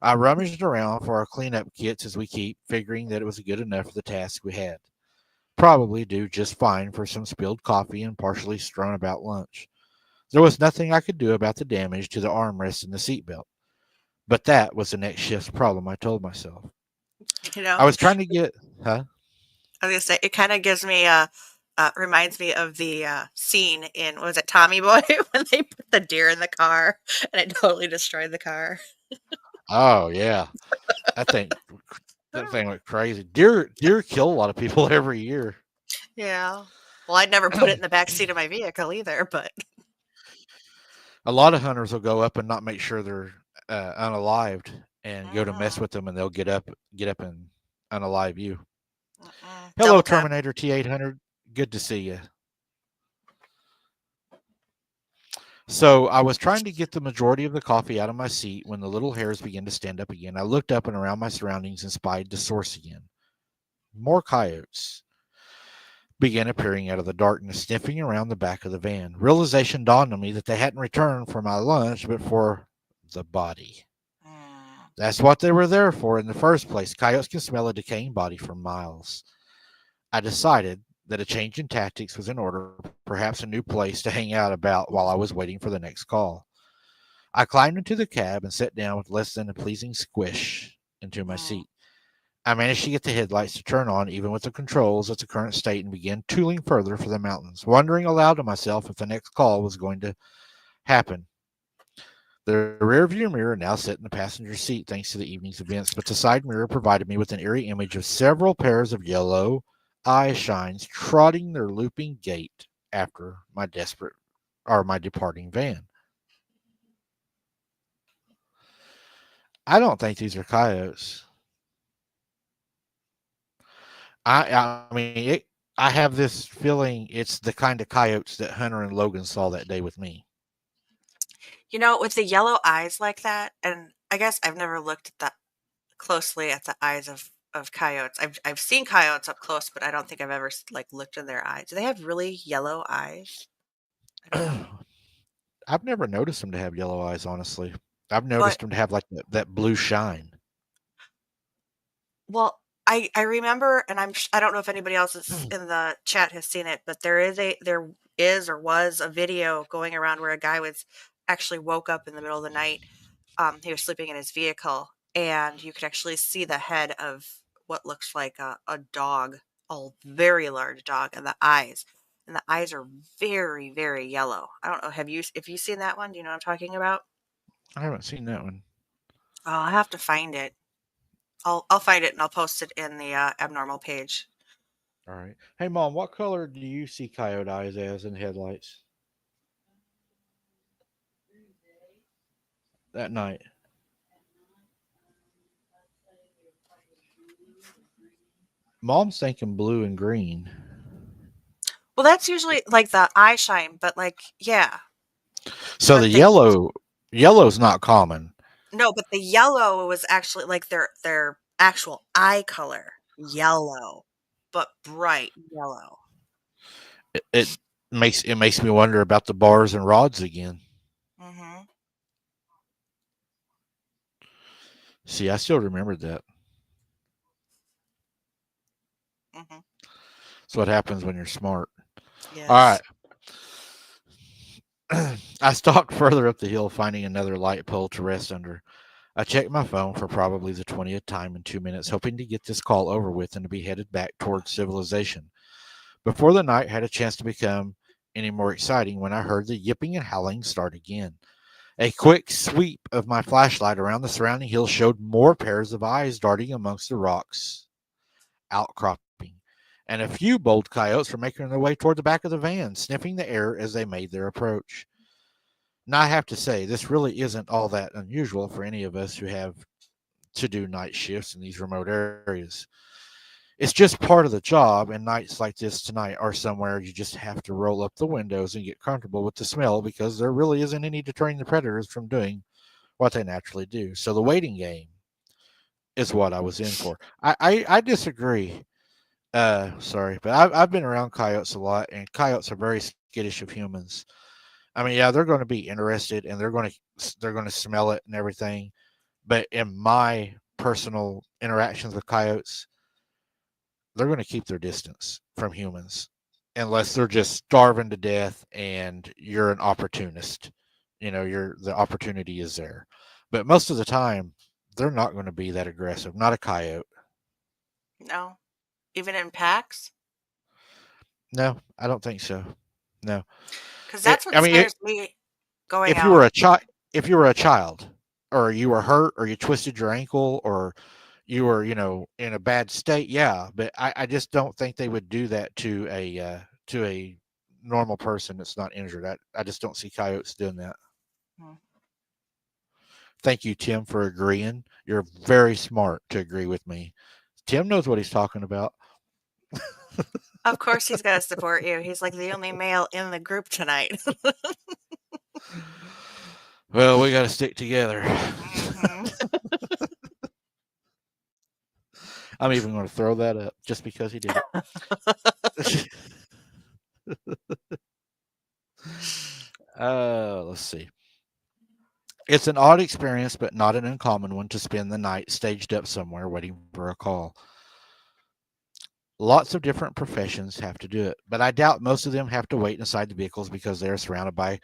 I rummaged around for our cleanup kits as we keep, figuring that it was good enough for the task we had. Probably do just fine for some spilled coffee and partially strewn about lunch. There was nothing I could do about the damage to the armrest and the seatbelt. But that was the next shift's problem, I told myself.
You know,
I was trying to get, huh?
I was gonna say it kind of gives me reminds me of the scene in what was it Tommy Boy when they put the deer in the car and it totally destroyed the car.
Oh yeah, that thing, that thing went crazy. Deer kill a lot of people every year.
Yeah. Well, I'd never put it in the back seat of my vehicle either, but
A lot of hunters will go up and not make sure they're unalived, and go to mess
mm,
with them, and they'll get up and unalive you. Hello,
double tap.
Terminator T800. Good to see you. So I was trying to get the majority of the coffee out of my seat when the little hairs began to stand up again. I looked up and around my surroundings and spied the source again. More coyotes began appearing out of the darkness, sniffing around the back of the van. Realization dawned on me that they hadn't returned for my lunch, but for the body.
Mm,
That's what they were there for in the first place. Coyotes can smell a decaying body for miles. I decided that a change in tactics was in order, perhaps a new place to hang out about while I was waiting for the next call. I climbed into the cab and sat down with less than a pleasing squish into my
mm,
seat. I managed to get the headlights to turn on, even with the controls at the current state, and began tooling further for the mountains, wondering aloud to myself if the next call was going to happen. The rear view mirror now sat in the passenger seat thanks to the evening's events, but the side mirror provided me with an eerie image of several pairs of yellow eye shines trotting their looping gait after my departing van. I don't think these are coyotes. I mean, I have this feeling it's the kind of coyotes that Hunter and Logan saw that day with me.
You know, with the yellow eyes like that, and I guess I've never looked at that closely at the eyes of coyotes. I've seen coyotes up close, but I don't think I've ever like looked in their eyes. Do they have really yellow eyes? I don't know.
I've never noticed them to have yellow eyes, honestly. I've
But
noticed them to have like that blue shine.
well, I remember, and I don't know if anybody else is in the chat has seen it, but there is or was a video going around where a guy was actually woke up in the middle of the night. He was sleeping in his vehicle, and you could actually see the head of what looks like a dog, a very large dog, and the eyes are very, very yellow. I don't know. If you seen that one? Do you know what I'm talking about?
I haven't seen that one.
Oh, I'll have to find it. I'll find it and I'll post it in the abnormal page.
All right. Hey, Mom, what color do you see coyote eyes as in headlights that night? Mom's thinking blue and green.
Well, that's usually like the eye shine, but like yeah,
So the
but the
yellow's not common.
no, but the yellow was actually like their actual eye color, yellow, but bright yellow.
It makes me wonder about the bars and rods again.
Mhm.
See, I still remember that.
Mhm.
That's what happens when you're smart. All
Yes.
right. I stalked further up the hill, finding another light pole to rest under. I checked my phone for probably the 20th time in 2 minutes, hoping to get this call over with and to be headed back towards civilization. Before the night had a chance to become any more exciting when I heard the yipping and howling start again. A quick sweep of my flashlight around the surrounding hills showed more pairs of eyes darting amongst the rocks outcropping, and a few bold coyotes were making their way toward the back of the van, sniffing the air as they made their approach. Now, I have to say, this really isn't all that unusual for any of us who have to do night shifts in these remote areas. It's just part of the job, and nights like this tonight are somewhere you just have to roll up the windows and get comfortable with the smell because there really isn't any deterring the predators from doing what they naturally do. So the waiting game is what I was in for. I disagree. Sorry, but I've been around coyotes a lot, and coyotes are very skittish of humans. I mean, yeah, they're going to be interested and they're going to smell it and everything. But in my personal interactions with coyotes, they're going to keep their distance from humans unless they're just starving to death and you're an opportunist. You're the opportunity is there. But most of the time, they're not going to be that aggressive. Not a coyote.
No, even in packs,
No, I don't think so. No.
because that's what
I mean,
scares me going
if you were
out.
a child, if you were a child, or you were hurt, or you twisted your ankle, or you were, in a bad state, yeah. But I just don't think they would do that to a normal person that's not injured. I just don't see coyotes doing that.
Hmm.
Thank you, Tim, for agreeing. You're very smart to agree with me. Tim knows what he's talking about.
Of course, he's got to support you. He's like the only male in the group tonight.
Well, we got to stick together.
Hmm.
I'm even going to throw that up just because he did it. Let's see. It's an odd experience, but not an uncommon one to spend the night staged up somewhere waiting for a call. Lots of different professions have to do it, but I doubt most of them have to wait inside the vehicles because they are surrounded by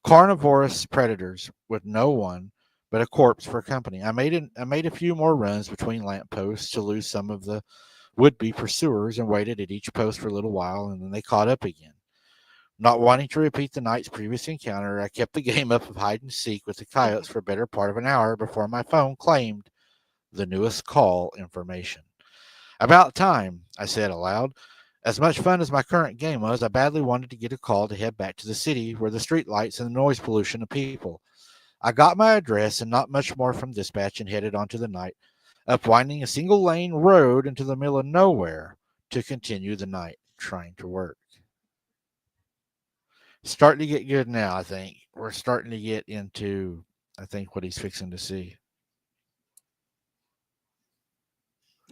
carnivorous predators with no one but a corpse for company. I made a few more runs between lampposts to lose some of the would-be pursuers and waited at each post for a little while, and then they caught up again. Not wanting to repeat the night's previous encounter, I kept the game up of hide and seek with the coyotes for a better part of an hour before my phone claimed the newest call information. About time, I said aloud. As much fun as my current game was, I badly wanted to get a call to head back to the city where the street lights and the noise pollution of people. I got my address and not much more from dispatch and headed onto the night, upwinding a single lane road into the middle of nowhere to continue the night trying to work. Starting to get good now, I think. We're starting to get into, I think, what he's fixing to see.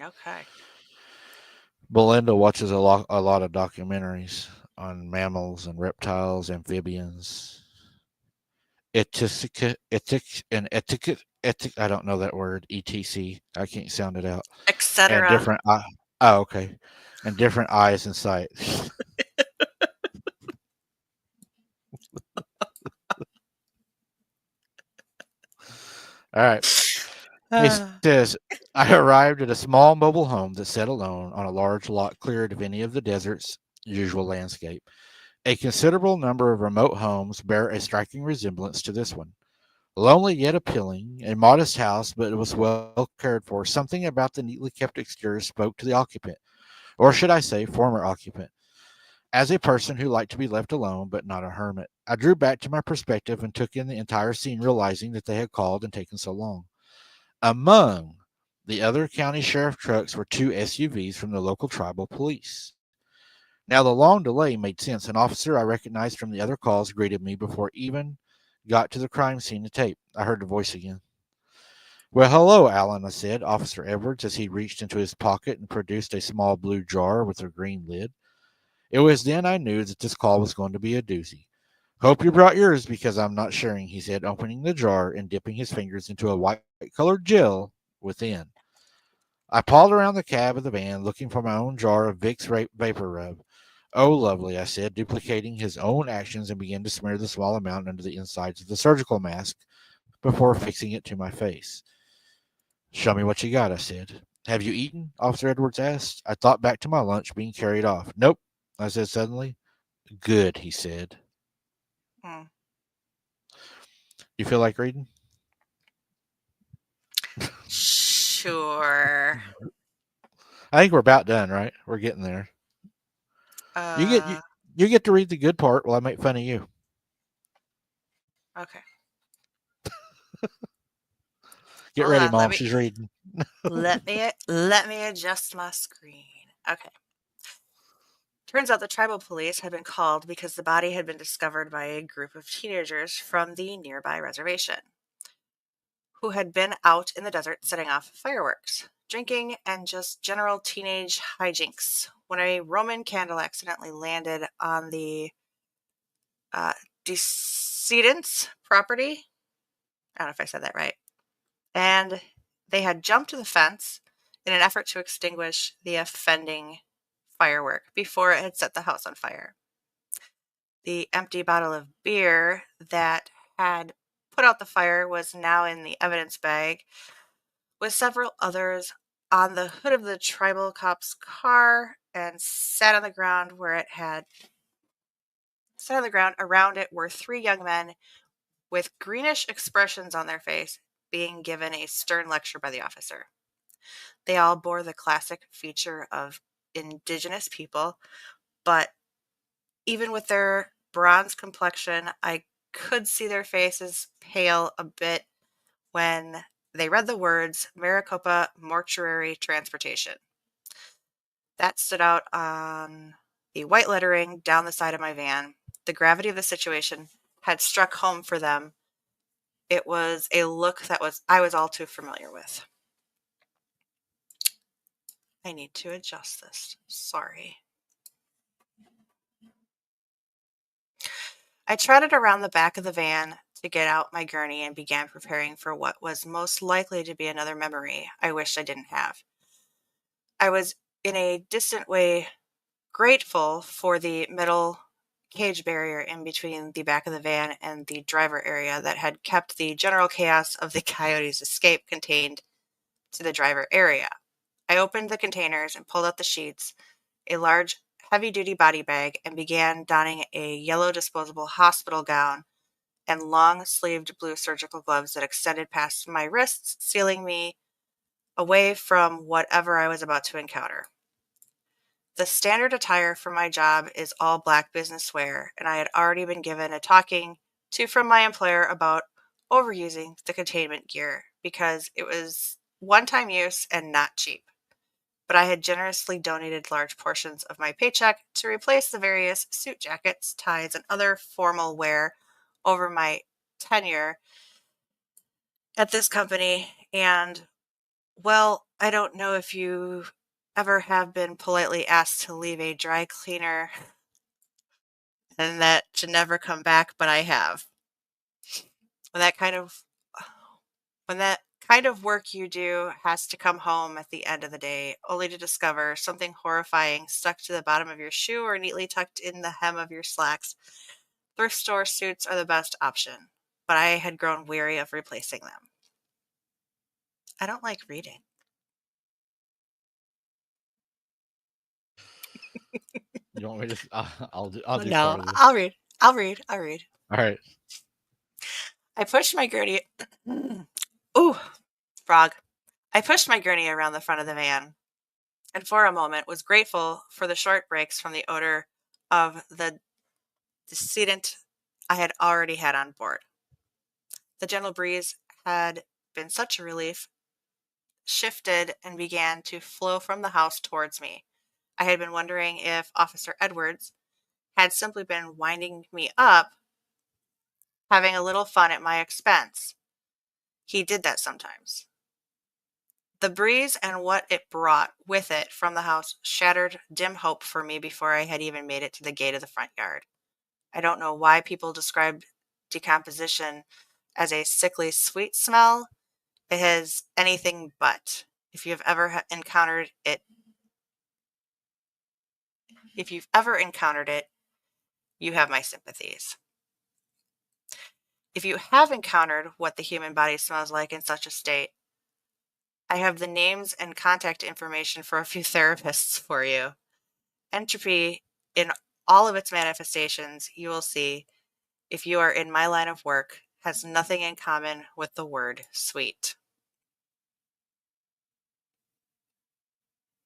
Okay.
Belinda watches a lot of documentaries on mammals and reptiles, amphibians, and etiquette, I don't know that word, etc. I can't sound it out. And
Etc.
different, oh, okay. And different eyes and sight. All right. He says, I arrived at a small mobile home that sat alone on a large lot cleared of any of the desert's usual landscape. A considerable number of remote homes bear a striking resemblance to this one. Lonely yet appealing, a modest house, but it was well cared for. Something about the neatly kept exterior spoke to the occupant, or should I say, former occupant, as a person who liked to be left alone, but not a hermit. I drew back to my perspective and took in the entire scene, realizing that they had called and taken so long. Among the other county sheriff trucks were two SUVs from the local tribal police. Now, the long delay made sense. An officer I recognized from the other calls greeted me before even got to the crime scene to tape. I heard the voice again. Well, hello, Alan, I said. Officer Edwards, as he reached into his pocket and produced a small blue jar with a green lid. It was then I knew that this call was going to be a doozy. Hope you brought yours because I'm not sharing, he said, opening the jar and dipping his fingers into a white colored gel within. I pawed around the cab of the van looking for my own jar of Vicks Vapor Rub. Oh, lovely, I said, duplicating his own actions and began to smear the small amount under the insides of the surgical mask before fixing it to my face. Show me what you got, I said. Have you eaten? Officer Edwards asked. I thought back to my lunch being carried off. Nope, I said suddenly. Good, he said.
Hmm.
You feel like reading?
Sure.
I think we're about done, right? We're getting there. You get you,
Uh,
you get to read the good part while I make fun of you.
okay.
Get
Hold
ready,
on.
Mom. She's reading.
Let me adjust my screen. Okay. Turns out the tribal police had been called because the body had been discovered by a group of teenagers from the nearby reservation who had been out in the desert setting off fireworks, drinking, and just general teenage hijinks when a Roman candle accidentally landed on the decedent's property. I don't know if I said that right. And they had jumped the fence in an effort to extinguish the offending firework before it had set the house on fire. The empty bottle of beer that had put out the fire was now in the evidence bag, with several others on the hood of the tribal cop's car, and sat on the ground where it had sat on the ground. Around it were three young men with greenish expressions on their face, being given a stern lecture by the officer. They all bore the classic feature of indigenous people, but even with their bronze complexion, I could see their faces pale a bit when they read the words Maricopa Mortuary Transportation. That stood out on the white lettering down the side of my van. The gravity of the situation had struck home for them. It was a look that I was all too familiar with. I need to adjust this. Sorry. I trotted around the back of the van to get out my gurney and began preparing for what was most likely to be another memory I wished I didn't have. I was, in a distant way, grateful for the metal cage barrier in between the back of the van and the driver area that had kept the general chaos of the coyote's escape contained to the driver area. I opened the containers and pulled out the sheets, a large, heavy-duty body bag, and began donning a yellow disposable hospital gown and long-sleeved blue surgical gloves that extended past my wrists, sealing me away from whatever I was about to encounter. The standard attire for my job is all black business wear, and I had already been given a talking to from my employer about overusing the containment gear because it was one-time use and not cheap. But I had generously donated large portions of my paycheck to replace the various suit jackets, ties, and other formal wear over my tenure at this company. And, well, I don't know if you ever have been politely asked to leave a dry cleaner and that to never come back, but I have. When that kind of when that kind of work you do has to come home at the end of the day, only to discover something horrifying stuck to the bottom of your shoe or neatly tucked in the hem of your slacks, thrift store suits are the best option. But I had grown weary of replacing them. I don't like reading.
You want me to? I'll do part
No,
of this.
I'll read. I'll read.
All right.
I pushed my gurney. Ooh, frog. I pushed my gurney around the front of the van, and for a moment was grateful for the short breaks from the odor of the decedent I had already had on board. The gentle breeze had been such a relief, shifted and began to flow from the house towards me. I had been wondering if Officer Edwards had simply been winding me up, having a little fun at my expense. He did that sometimes. The breeze and what it brought with it from the house shattered dim hope for me before I had even made it to the gate of the front yard. I don't know why people describe decomposition as a sickly sweet smell. It has anything but. If you've ever encountered it, you have my sympathies. If you have encountered what the human body smells like in such a state, I have the names and contact information for a few therapists for you. Entropy, in all of its manifestations, you will see, if you are in my line of work, has nothing in common with the word sweet.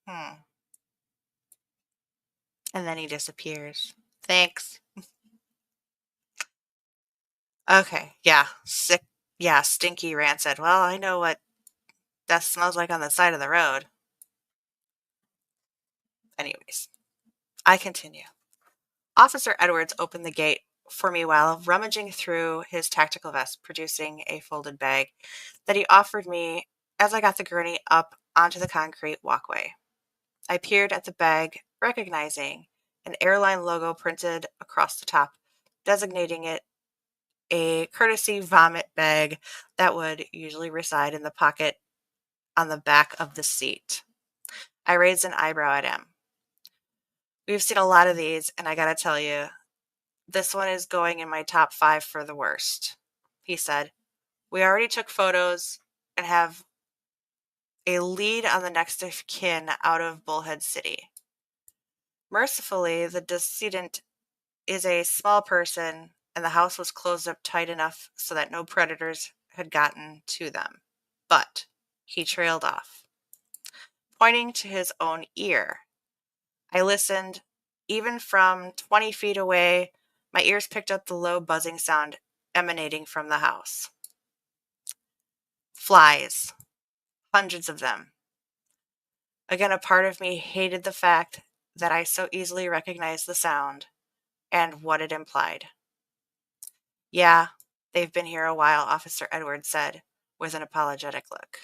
Hmm. And then he disappears. Thanks. Okay, yeah, sick, yeah, stinky rancid. Well, I know what death smells like on the side of the road. Anyways, I continue. Officer Edwards opened the gate for me while rummaging through his tactical vest, producing a folded bag that he offered me as I got the gurney up onto the concrete walkway. I peered at the bag, recognizing an airline logo printed across the top, designating it a courtesy vomit bag that would usually reside in the pocket on the back of the seat. I raised an eyebrow at him. We've seen a lot of these, and I gotta tell you, this one is going in my top 5 for the worst, he said. We already took photos and have a lead on the next of kin out of Bullhead City. Mercifully, the decedent is a small person, and the house was closed up tight enough so that no predators had gotten to them. But he trailed off, pointing to his own ear. I listened. Even from 20 feet away, my ears picked up the low buzzing sound emanating from the house. Flies. Hundreds of them. Again, a part of me hated the fact that I so easily recognized the sound and what it implied. Yeah, they've been here a while, Officer Edwards said, with an apologetic look.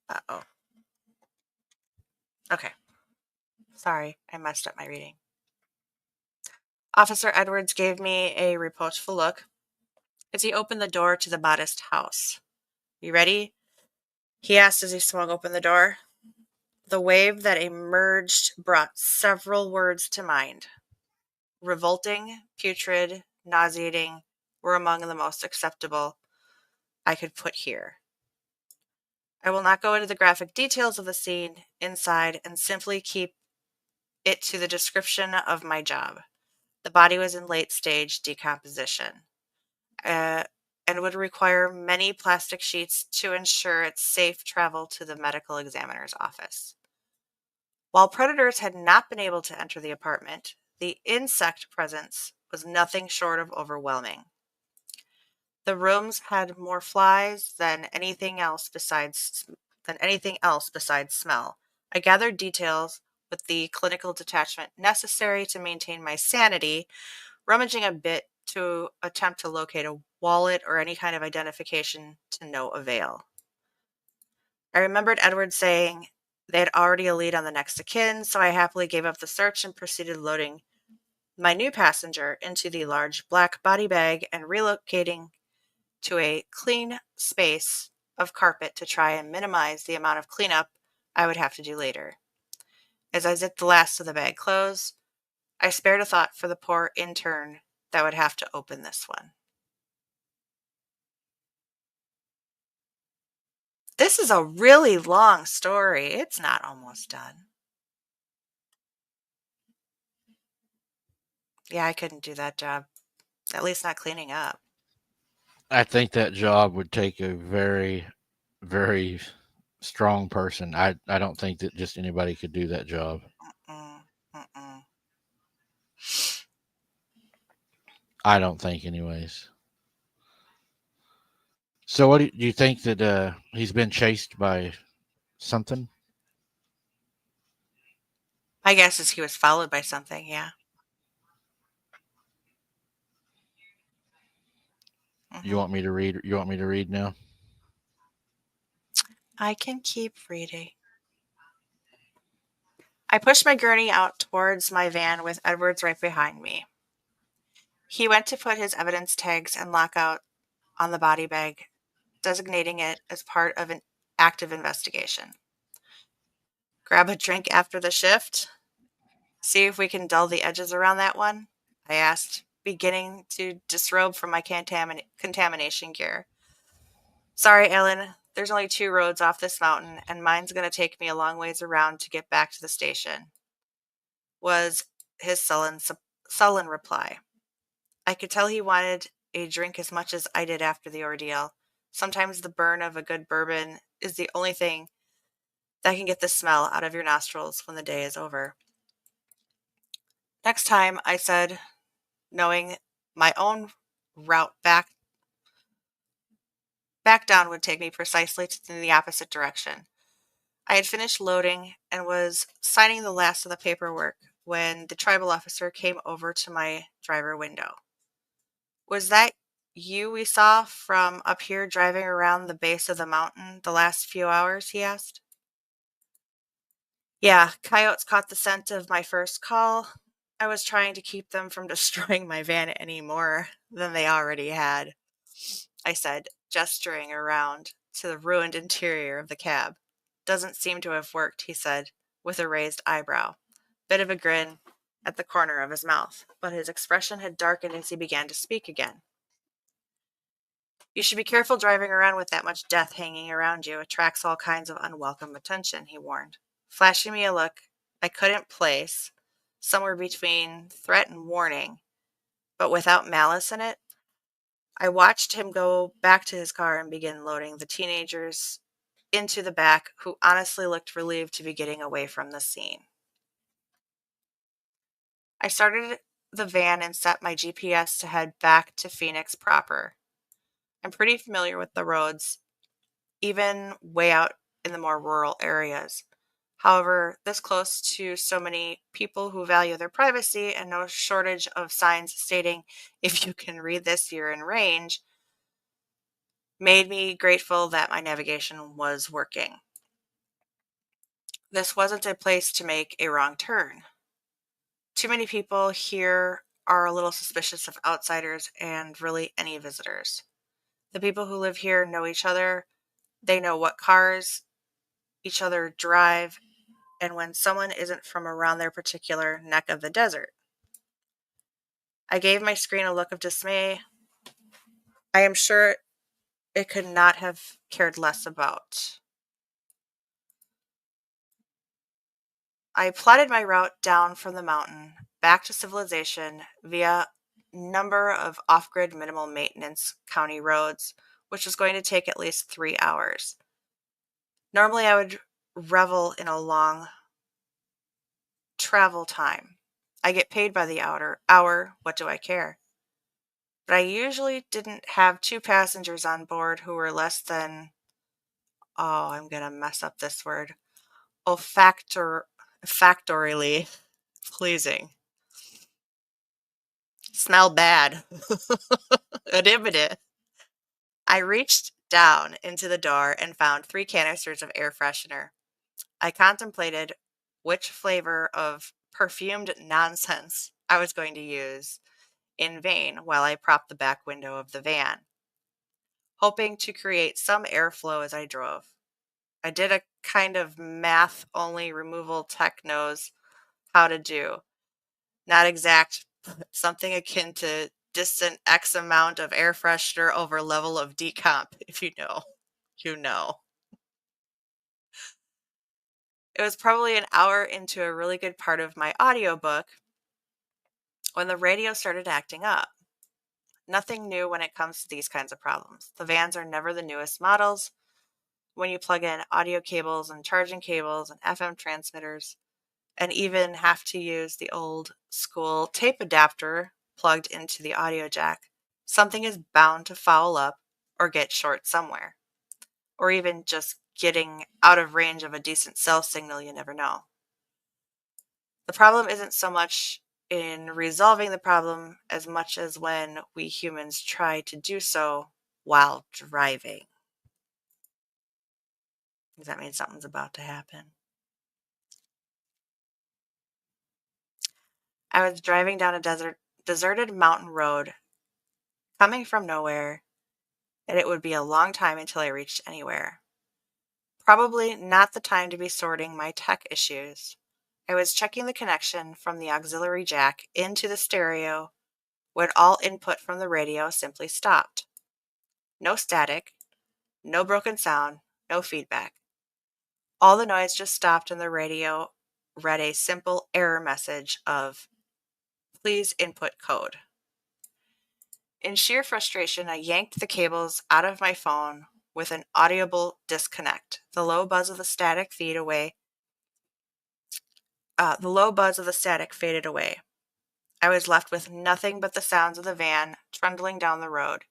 Uh-oh. Okay. Sorry, I messed up my reading. Officer Edwards gave me a reproachful look as he opened the door to the modest house. You ready? He asked as he swung open the door. The wave that emerged brought several words to mind. Revolting, putrid, nauseating were among the most acceptable I could put here. I will not go into the graphic details of the scene inside and simply keep it to the description of my job. The body was in late stage decomposition and would require many plastic sheets to ensure its safe travel to the medical examiner's office. While predators had not been able to enter the apartment, the insect presence was nothing short of overwhelming. The rooms had more flies than anything else besides smell. I gathered details with the clinical detachment necessary to maintain my sanity, rummaging a bit to attempt to locate a wallet or any kind of identification to no avail. I remembered Edward saying they had already a lead on the next of kin, so I happily gave up the search and proceeded loading my new passenger into the large black body bag and relocating to a clean space of carpet to try and minimize the amount of cleanup I would have to do later. As I zipped the last of the bag closed, I spared a thought for the poor intern that would have to open this one. This is a really long story. It's not almost done. Yeah, I couldn't do that job. At least not cleaning up.
I think that job would take a very, very strong person. I don't think that just anybody could do that job.
Mm, mm-mm.
I don't think, anyways. So, what do you think that he's been chased by something?
My guess is he was followed by something, yeah.
You
Hmm.
want me to read? You want me to read now?
I can keep reading. I pushed my gurney out towards my van with Edwards right behind me. He went to put his evidence tags and lockout on the body bag, designating it as part of an active investigation. Grab a drink after the shift? See if we can dull the edges around that one? I asked, beginning to disrobe from my contamination gear. Sorry, Ellen, there's only 2 roads off this mountain, and mine's going to take me a long ways around to get back to the station, was his sullen reply. I could tell he wanted a drink as much as I did after the ordeal. Sometimes the burn of a good bourbon is the only thing that can get the smell out of your nostrils when the day is over. Next time, I said, knowing my own route back down would take me precisely in the opposite direction. I had finished loading and was signing the last of the paperwork when the tribal officer came over to my driver window. Was that you we saw from up here driving around the base of the mountain the last few hours? He asked. Yeah, coyotes caught the scent of my first call I was trying to keep them from destroying my van any more than they already had, I said, gesturing around to the ruined interior of the cab. Doesn't seem to have worked, he said, with a raised eyebrow. Bit of a grin at the corner of his mouth, but his expression had darkened as he began to speak again. You should be careful driving around with that much death hanging around you. It attracts all kinds of unwelcome attention, he warned, flashing me a look I couldn't place, somewhere between threat and warning, but without malice in it. I watched him go back to his car and begin loading the teenagers into the back, who honestly looked relieved to be getting away from the scene. I started the van and set my GPS to head back to Phoenix proper. I'm pretty familiar with the roads, even way out in the more rural areas. However, this close to so many people who value their privacy and no shortage of signs stating, if you can read this, you're in range, made me grateful that my navigation was working. This wasn't a place to make a wrong turn. Too many people here are a little suspicious of outsiders and really any visitors. The people who live here know each other, they know what cars each other drive, and when someone isn't from around their particular neck of the desert. I gave my screen a look of dismay. I am sure it could not have cared less about. I plotted my route down from the mountain back to civilization via number of off-grid minimal maintenance county roads, which was going to take at least 3 hours. Normally I would revel in a long travel time. I get paid by the hour, what do I care? But I usually didn't have two passengers on board who were less than, oh, I'm going to mess up this word, olfactorily pleasing. Smell bad. Inhibited. I reached down into the door and found 3 canisters of air freshener. I contemplated which flavor of perfumed nonsense I was going to use in vain while I propped the back window of the van, hoping to create some airflow as I drove. I did a kind of math only removal tech knows how to do. Not exact, but something akin to distant X amount of air freshener over level of decomp. If you know, you know. It was probably an hour into a really good part of my audiobook when the radio started acting up. Nothing new when it comes to these kinds of problems. The vans are never the newest models. When you plug in audio cables and charging cables and FM transmitters, and even have to use the old school tape adapter plugged into the audio jack, something is bound to foul up or get short somewhere. Or even just getting out of range of a decent cell signal, you never know. The problem isn't so much in resolving the problem as much as when we humans try to do so while driving. Does that mean something's about to happen? I was driving down a deserted mountain road, coming from nowhere, and it would be a long time until I reached anywhere. Probably not the time to be sorting my tech issues. I was checking the connection from the auxiliary jack into the stereo when all input from the radio simply stopped. No static, no broken sound, no feedback. All the noise just stopped and the radio read a simple error message of, "Please input code." In sheer frustration, I yanked the cables out of my phone with an audible disconnect. The low buzz of the static faded away. I was left with nothing but the sounds of the van trundling down the road.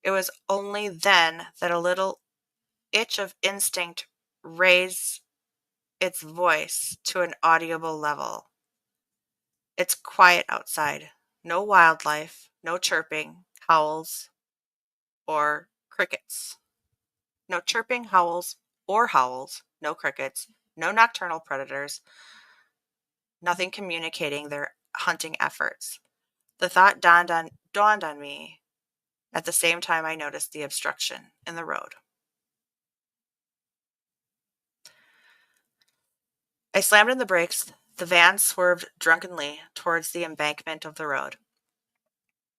It was only then that a little itch of instinct raised its voice to an audible level. It's quiet outside. No wildlife, no chirping, howls, or crickets. No chirping, howls, or howls, no crickets, no nocturnal predators. nothing communicating their hunting efforts. The thought dawned on me at the same time I noticed the obstruction in the road. I slammed in the brakes. The van swerved drunkenly towards the embankment of the road.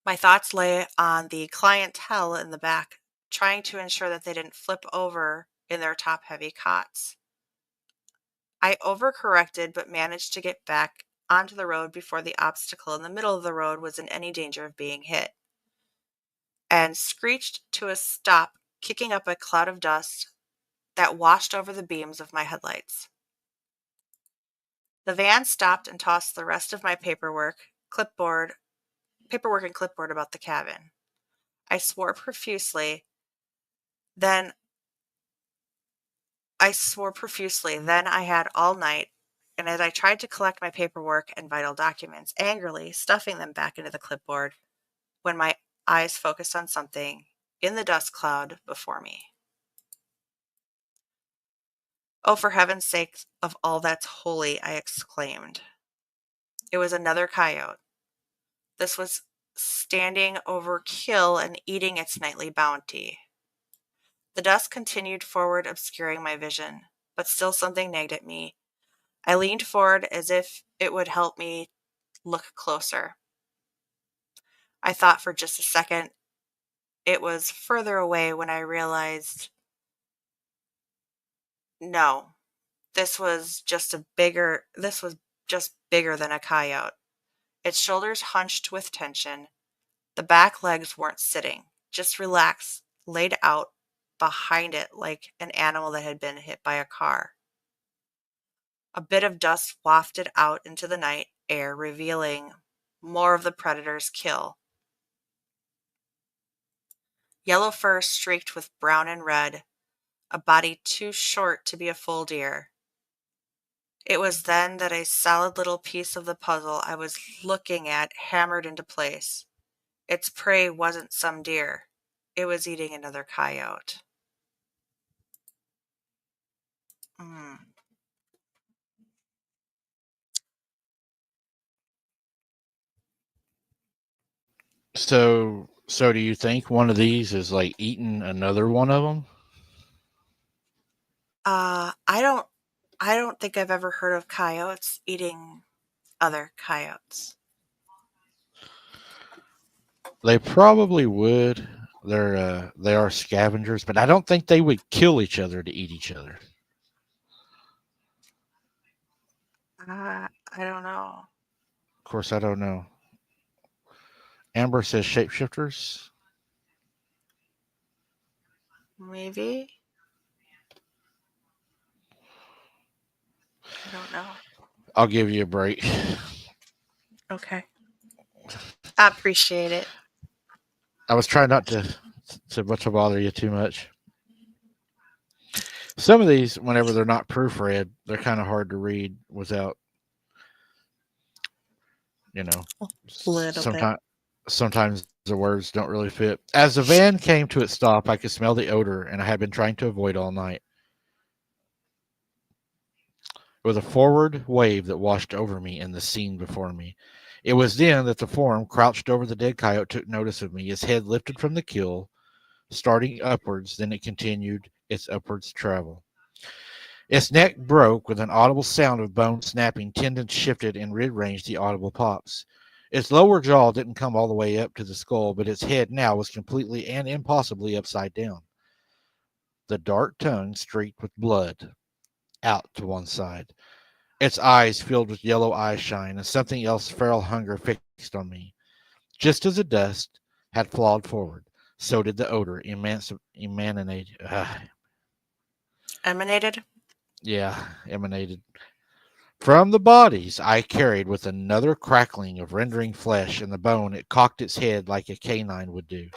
My thoughts lay on the clientele in the back, trying to ensure that they didn't flip over in their top heavy cots. I overcorrected but managed to get back onto the road before the obstacle in the middle of the road was in any danger of being hit, and screeched to a stop, kicking up a cloud of dust that washed over the beams of my headlights. The van stopped and tossed the rest of my paperwork and clipboard about the cabin. I swore profusely. Then Then I had all night, and as I tried to collect my paperwork and vital documents, angrily stuffing them back into the clipboard, when my eyes focused on something in the dust cloud before me. Oh, for heaven's sake of all that's holy, I exclaimed. It was another coyote. This was standing over kill and eating its nightly bounty. The dust continued forward, obscuring my vision, but still something nagged at me. I leaned forward as if it would help me look closer. I thought for just a second it was further away when I realized no, this was just bigger than a coyote. Its shoulders hunched with tension. The back legs weren't sitting, just relaxed, laid out behind it like an animal that had been hit by a car. A bit of dust wafted out into the night air, revealing more of the predator's kill. Yellow fur streaked with brown and red, a body too short to be a full deer. It was then that a solid little piece of the puzzle I was looking at hammered into place. Its prey wasn't some deer. It was eating another coyote. Mm.
So do you think one of these is like eating another one of them?
Uh, I don't I don't think I've ever heard of coyotes eating other coyotes.
They probably would. They are scavengers, but I don't think they would kill each other to eat each other.
I don't know.
Of course, I don't know. Amber says shapeshifters.
Maybe. I don't know.
I'll give you a break.
Okay. I appreciate it.
I was trying not to bother you too much. Some of these, whenever they're not proofread, they're kind of hard to read without, you know,
A little bit.
sometimes the words don't really fit. As the van came to its stop, I could smell the odor, and I had been trying to avoid all night. It was a forward wave that washed over me and the scene before me. It was then that the form crouched over the dead coyote took notice of me. Its head lifted from the kill, starting upwards, then it continued its upwards travel. Its neck broke with an audible sound of bone snapping, tendons shifted and rearranged the audible pops. Its lower jaw didn't come all the way up to the skull, but its head now was completely and impossibly upside down. The dark tongue streaked with blood out to one side. Its eyes filled with yellow eye shine, and something else feral hunger fixed on me. Just as the dust had flowed forward, so did the odor
Emanated?
emanated. From the bodies I carried with another crackling of rending flesh and the bone, it cocked its head like a canine would do.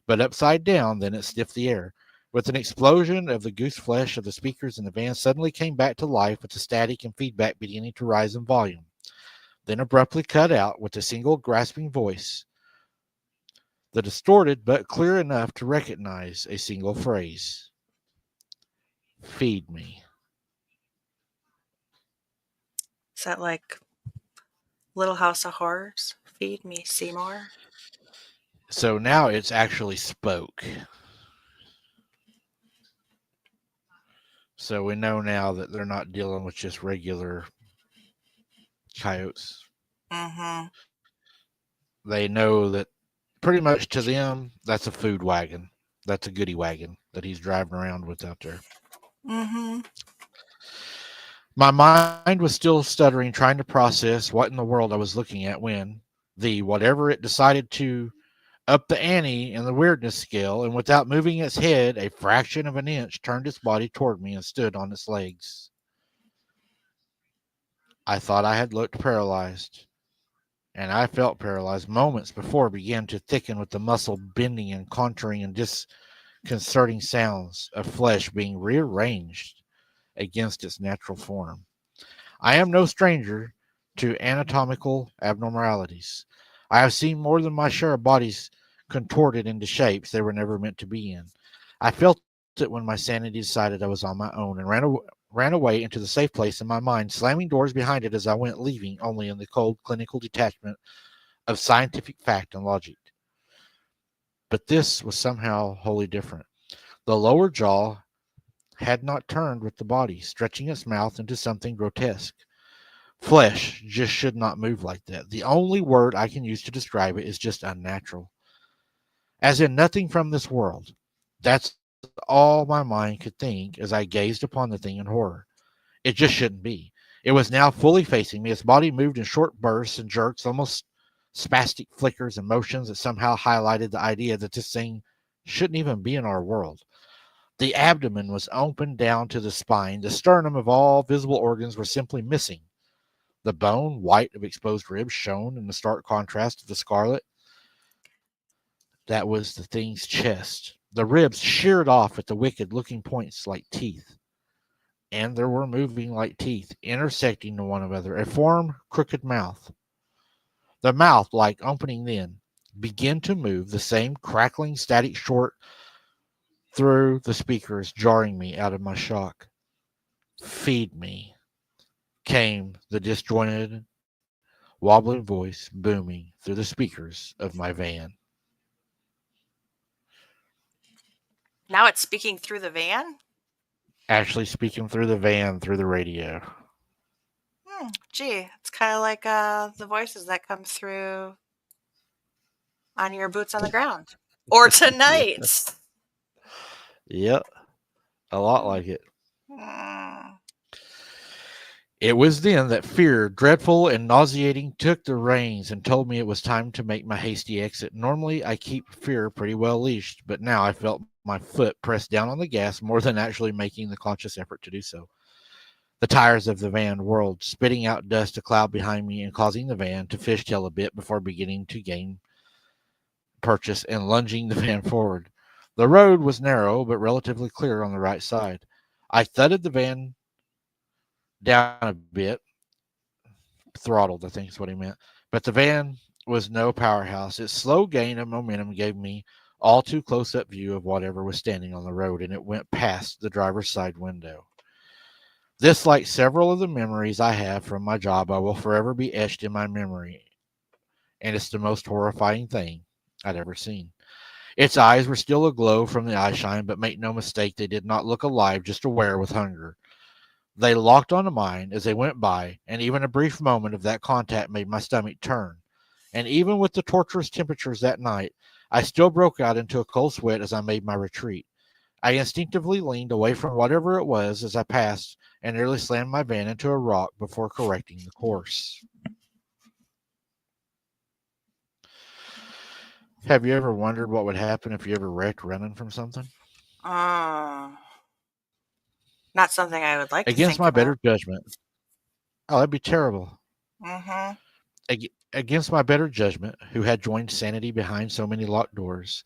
But upside down, then it sniffed the air. With an explosion of the goose flesh of the speakers in the van suddenly came back to life with the static and feedback beginning to rise in volume, then abruptly cut out with a single grasping voice, the distorted but clear enough to recognize a single phrase: feed me.
Is that like Little House of Horrors? Feed me, Seymour.
So now it's actually Spook. So we know now that they're not dealing with just regular coyotes.
Mm-hmm.
They know that pretty much to them, that's a food wagon. That's a goodie wagon that he's driving around with out there.
Mm-hmm.
My mind was still stuttering, trying to process what in the world I was looking at when the whatever it decided to up the ante in the weirdness scale, and without moving its head a fraction of an inch, turned its body toward me and stood on its legs. I thought I had looked paralyzed, and I felt paralyzed moments before began to thicken with the muscle bending and contouring and disconcerting sounds of flesh being rearranged against its natural form. I am no stranger to anatomical abnormalities. I have seen more than my share of bodies contorted into shapes they were never meant to be in. I felt it when my sanity decided I was on my own and ran away into the safe place in my mind, slamming doors behind it as I went, leaving only in the cold clinical detachment of scientific fact and logic. But this was somehow wholly different. The lower jaw had not turned with the body, stretching its mouth into something grotesque. Flesh just should not move like that. The only word I can use to describe it is just unnatural. As in nothing from this world. That's all my mind could think as I gazed upon the thing in horror. It just shouldn't be. It was now fully facing me. Its body moved in short bursts and jerks, almost spastic flickers and motions that somehow highlighted the idea that this thing shouldn't even be in our world. The abdomen was open down to the spine. The sternum of all visible organs were simply missing. The bone, white of exposed ribs, shone in the stark contrast of the scarlet that was the thing's chest. The ribs sheared off at the wicked looking points like teeth, and there were moving like teeth, intersecting to one another, a form crooked mouth. The mouth, like opening then, began to move, the same crackling static short through the speakers, jarring me out of my shock. Feed me, came the disjointed, wobbling voice booming through the speakers of my van.
Now it's speaking through the van?
Actually speaking through the van through the radio.
Gee, it's kind of like the voices that come through on your boots on the ground. Or
Yeah.
tonight.
Yep. A lot
Hmm.
like it.
Hmm.
It was then that fear, dreadful and nauseating, took the reins and told me it was time to make my hasty exit. Normally, I keep fear pretty well leashed, but now I felt my foot pressed down on the gas more than actually making the conscious effort to do so. The tires of the van whirled, spitting out dust a cloud behind me and causing the van to fishtail a bit before beginning to gain purchase and lunging the van forward. The road was narrow but relatively clear on the right side. I thudded the van down a bit, throttled, I think is what he meant. But the van was no powerhouse. Its slow gain of momentum gave me all too close up view of whatever was standing on the road, and it went past the driver's side window. This, like several of the memories I have from my job, I will forever be etched in my memory, and it's the most horrifying thing I'd ever seen. Its eyes were still aglow from the eye shine, but make no mistake, they did not look alive, just aware with hunger. They locked onto mine as they went by, and even a brief moment of that contact made my stomach turn. And even with the torturous temperatures that night, I still broke out into a cold sweat as I made my retreat. I instinctively leaned away from whatever it was as I passed and nearly slammed my van into a rock before correcting the course. Have you ever wondered what would happen if you ever wrecked running from something?
Uh, Not something I would like to
Against
think
my
about.
better judgment. Oh, that'd be terrible.
Mm-hmm.
Against my better judgment, who had joined sanity behind so many locked doors,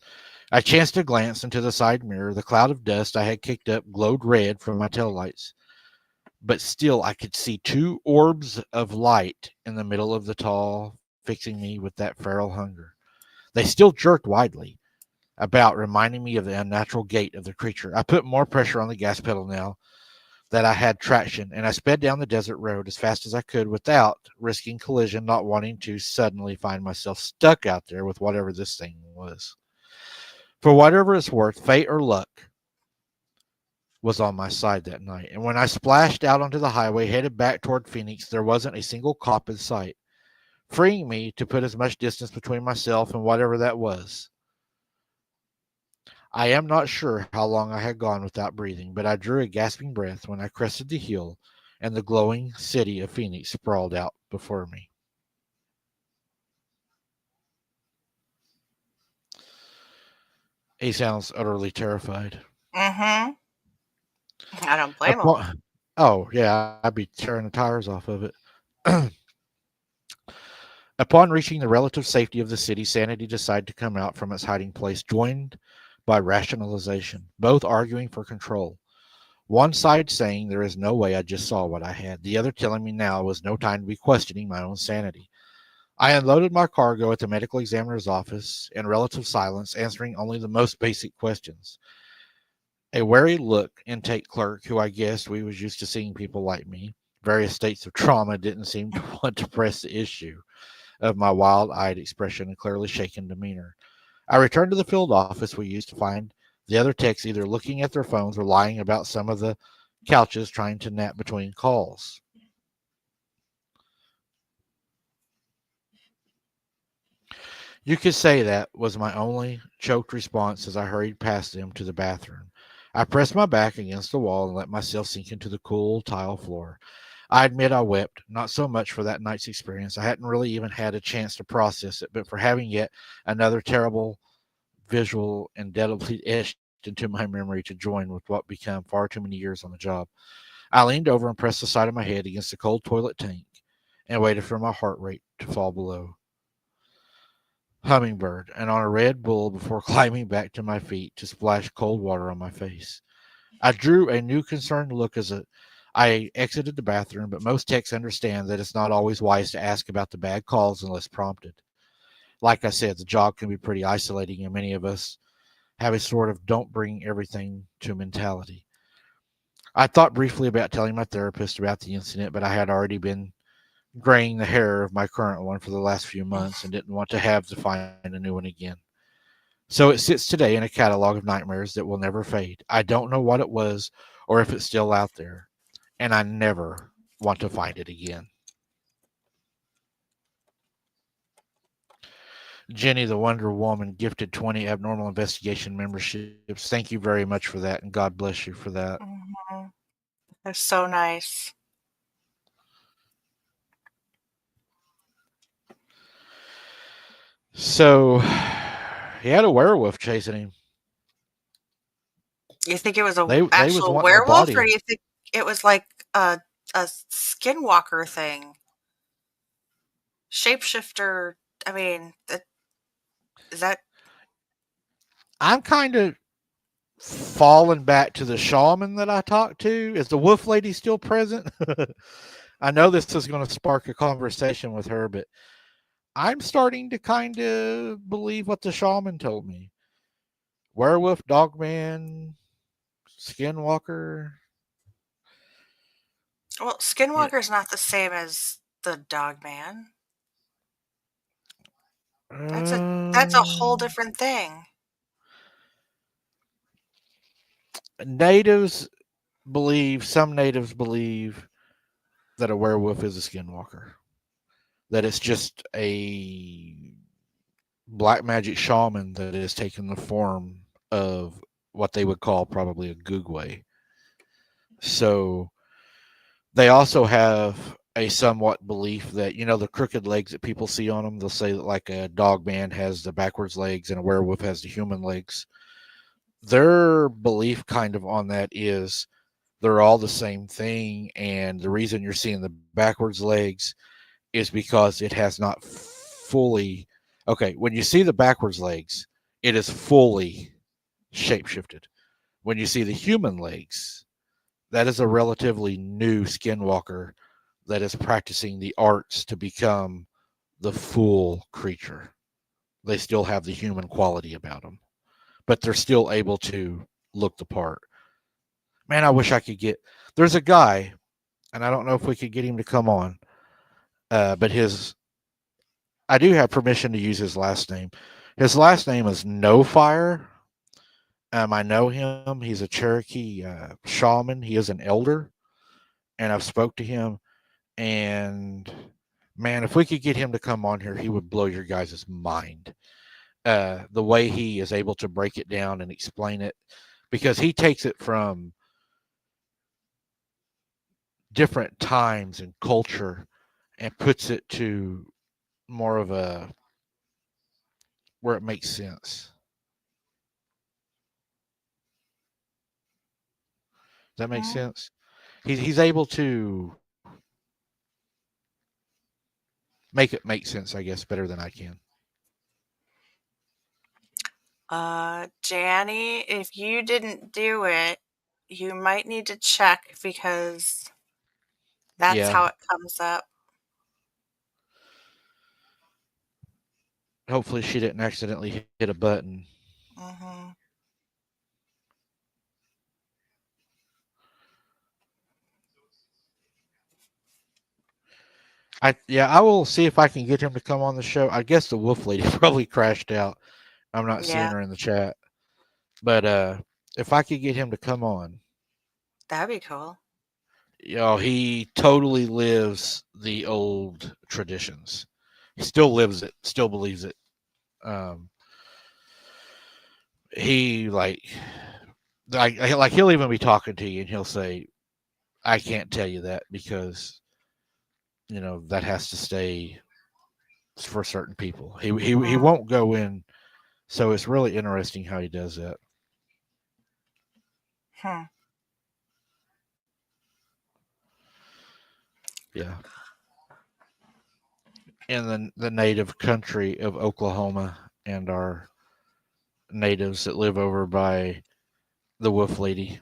I chanced to glance into the side mirror. The cloud of dust I had kicked up glowed red from my taillights, but still I could see two orbs of light in the middle of the tall, fixing me with that feral hunger. They still jerked widely about, reminding me of the unnatural gait of the creature. I put more pressure on the gas pedal now. that I had traction, and I sped down the desert road as fast as I could without risking collision, not wanting to suddenly find myself stuck out there with whatever this thing was. For whatever it's worth, fate or luck was on my side that night, and when I splashed out onto the highway headed back toward Phoenix, there wasn't a single cop in sight, freeing me to put as much distance between myself and whatever that was. I am not sure how long I had gone without breathing, but I drew a gasping breath when I crested the hill and the glowing city of Phoenix sprawled out before me. He sounds utterly terrified.
Mm-hmm. I don't blame him.
Upon, oh, yeah, I'd be tearing the tires off of it. Upon reaching the relative safety of the city, sanity decided to come out from its hiding place, joined by rationalization, both arguing for control. One side saying there is no way I just saw what I had, the other telling me now was no time to be questioning my own sanity. I unloaded my cargo at the medical examiner's office in relative silence, answering only the most basic questions. A wary look intake clerk, who I guessed we was used to seeing people like me, various states of trauma, didn't seem to want to press the issue of my wild-eyed expression and clearly shaken demeanor. I returned to the field office we used to find the other techs either looking at their phones or lying about some of the couches trying to nap between calls. You could say that was my only choked response as I hurried past them to the bathroom. I pressed my back against the wall and let myself sink into the cool tile floor. I admit I wept, not so much for that night's experience. I hadn't really even had a chance to process it, but for having yet another terrible visual indelibly etched into my memory to join with what became far too many years on the job. I leaned over and pressed the side of my head against the cold toilet tank and waited for my heart rate to fall below hummingbird and on a red bull before climbing back to my feet to splash cold water on my face. I drew a new concerned look as I exited the bathroom, but most techs understand that it's not always wise to ask about the bad calls unless prompted. Like I said, the job can be pretty isolating, and many of us have a sort of don't bring everything to mentality. I thought briefly about telling my therapist about the incident, but I had already been graying the hair of my current one for the last few months and didn't want to have to find a new one again. So it sits today in a catalog of nightmares that will never fade. I don't know what it was or if it's still out there, and I never want to find it again. Jenny, the Wonder Woman, gifted 20 abnormal investigation memberships. Thank you very much for that, and God bless you for that.
Mm-hmm. They're so nice.
So he had a werewolf chasing him.
You think it was a
They was
actual
wanting a
werewolf, or
body.
do you think it was like a skinwalker thing? Shapeshifter. I mean, is that?
I'm kind of falling back to the shaman that I talked to. Is the wolf lady still present? I know this is going to spark a conversation with her, but I'm starting to kind of believe what the shaman told me. Werewolf, dogman, skinwalker.
Well,
Yeah.
Skinwalker's not the same as the Dog Man. That's a whole
Um,
different thing.
natives some natives believe that a werewolf is a skinwalker. That it's just a black magic shaman that has taken the form of what they would call probably a Gugwe. So they also have a somewhat belief that, the crooked legs that people see on them, they'll say that like a dog man has the backwards legs and a werewolf has the human legs. Their belief kind of on that is they're all the same thing. And the reason you're seeing the backwards legs is because it has not fully. Okay, when you see the backwards legs, it is fully shapeshifted. When you see the human legs, that is a relatively new skinwalker that is practicing the arts to become the full creature. They still have the human quality about them, but they're still able to look the part. Man, I wish I could get. There's a guy, and I don't know if we could get him to come on. But his, I do have permission to use his last name. His last name is No Fire. I know him. He's a Cherokee shaman. He is an elder, and I've spoke to him. And man, if we could get him to come on here, he would blow your guys' mind. The way he is able to break it down and explain it, because he takes it from different times and culture and puts it to more of a where it makes sense. Does that make
Hmm.
sense? He's able to make it make sense, I guess, better than I can.
Janny, if you didn't do it, you might need to check because that's
Yeah.
how it comes up.
Hopefully she didn't accidentally hit a button.
Hmm.
I will see if I can get him to come on the show. I guess the wolf lady probably crashed out. I'm not seeing
Yeah,
her in the chat. But if I could get him to come on,
that'd be cool.
he totally lives the old traditions. He still lives it, still believes it. Um, he like he'll even be talking to you and he'll say, "I can't tell you that because that has to stay for certain people." He
Mm.
won't go in. So it's really interesting how he does that.
Hmm.
Yeah, in the native country of Oklahoma and our natives that live over by the Wolf Lady.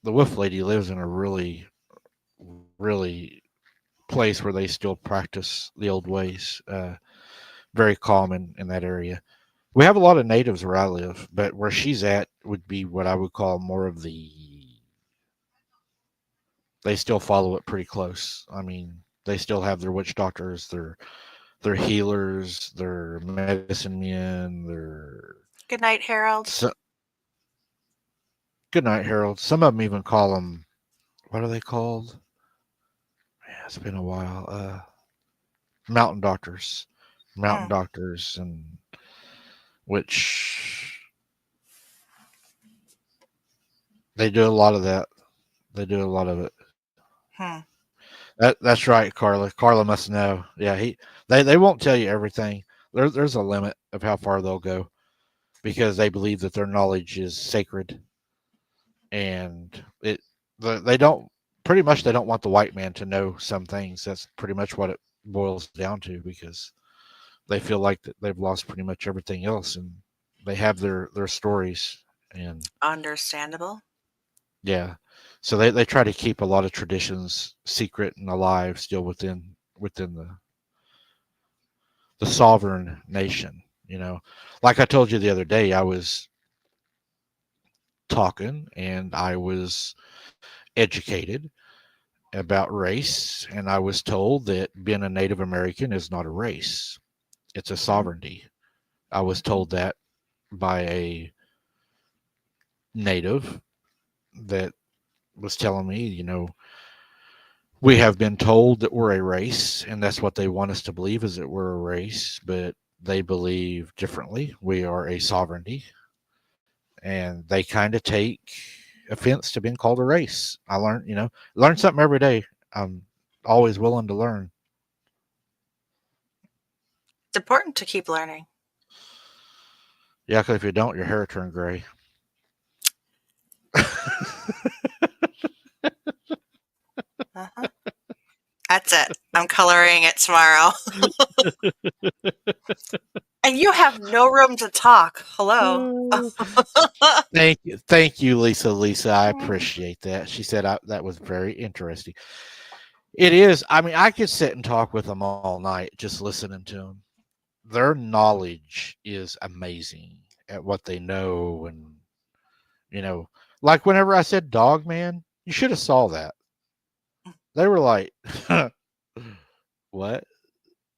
The Wolf Lady lives in a really place where they still practice the old ways. Very common in that area. We have a lot of natives where I live, but where she's at would be what I would call more of the. They still follow it pretty close. I mean, they still have their witch doctors, their healers, their medicine men, their
Good night, Harold.
so, good night, Harold. Some of them even call them, what are they called? Yeah, it's been a while. Mountain doctors, mountain
Hmm.
doctors, and which they do a lot of that. They do a lot of it.
Hmm.
That's right, Carla. Carla must know. Yeah, they won't tell you everything. There's a limit of how far they'll go because they believe that their knowledge is sacred, and they don't pretty much they don't want the white man to know some things. That's pretty much what it boils down to because they feel like that they've lost pretty much everything else, and they have their stories, and
Understandable.
yeah, so they try to keep a lot of traditions secret and alive still within the sovereign nation. Like I told you the other day, I was talking and I was educated about race, and I was told that being a Native American is not a race; it's a
Hmm.
sovereignty. I was told that by a native that was telling me, we have been told that we're a race, and that's what they want us to believe is that we're a race, but they believe differently. We are a sovereignty, and they kind of take offense to being called a race. I learned, learn something every day. I'm always willing to learn.
It's important to keep learning.
Yeah, because if you don't, your hair turn gray.
Uh-huh. That's it. I'm coloring it tomorrow. And you have no room to talk. Hello.
Thank you, Lisa. Lisa, I appreciate that. She said that was very interesting. It is. I mean, I could sit and talk with them all night just listening to them. Their knowledge is amazing at what they know, and you know, like whenever I said dog man. You should have saw that. They were like, "What?"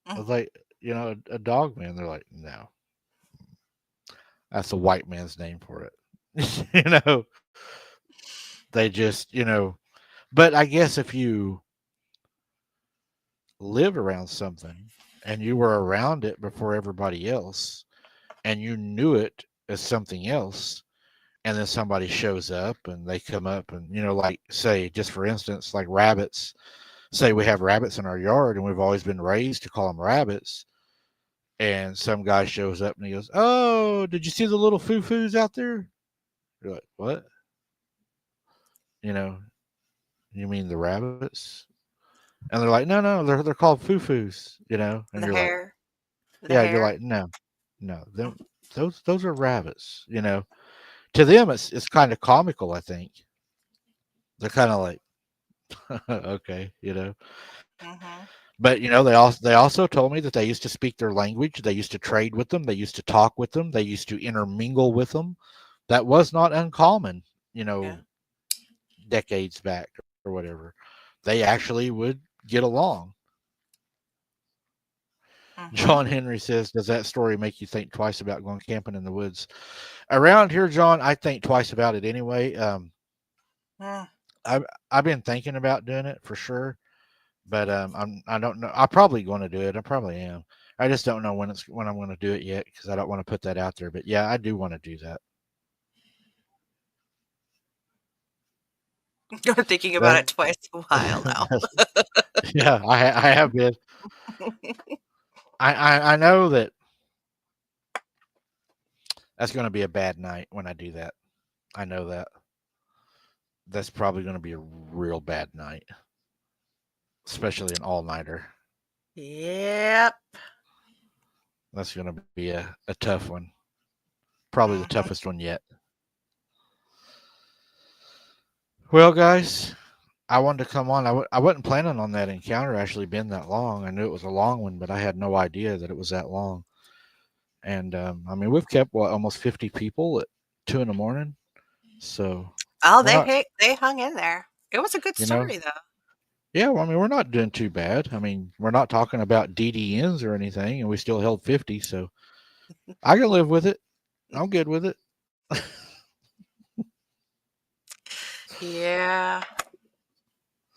I
Mm.
was like, a dog man. They're like, "No, that's a white man's name for it." They just, but I guess if you live around something and you were around it before everybody else and you knew it as something else, and then somebody shows up and they come up and, like, say, just for instance, like rabbits, say we have rabbits in our yard and we've always been raised to call them rabbits. And some guy shows up and he goes, "Oh, did you see the little foo-foos out there?" You're like, "What? You know, you mean the rabbits?" And they're like, "No, no, they're called foo-foos." And
The
you're like,
hair, the
"Yeah." You're
hair.
like, "No, no, those are rabbits." To them, it's kind of comical. I think they're kind of like, okay,
Mm-hmm.
But they also told me that they used to speak their language. They used to trade with them. They used to talk with them. They used to intermingle with them. That was not uncommon, you
Yeah.
know, decades back or whatever. They actually would get along.
Mm-hmm.
John Henry says, "Does that story make you think twice about going camping in the woods?" Around here, John, I think twice about it anyway.
Mm.
I've been thinking about doing it for sure, but I don't know. I'm probably going to do it. I probably am. I just don't know when I'm going to do it yet because I don't want to put that out there. But yeah, I do want to do that.
You're thinking about
That
it twice a while now.
yeah, I have been. I know that that's going to be a bad night when I do that. I know that that's probably going to be a real bad night, especially an all nighter.
Yep.
That's going to be a tough one. Probably the
Mm-hmm.
toughest one yet. Well, guys, I wanted to come on. I wasn't planning on that encounter actually being that long. I knew it was a long one, but I had no idea that it was that long. And I mean, we've kept what almost 50 people at 2 in the morning. So
Oh,
we're not,
they hung in there. It was a good
you know,
story though.
yeah. Well, I mean, we're not doing too bad. I mean, we're not talking about DDNs or anything, and we still held 50. So I can live with it. I'm good with it.
Yeah.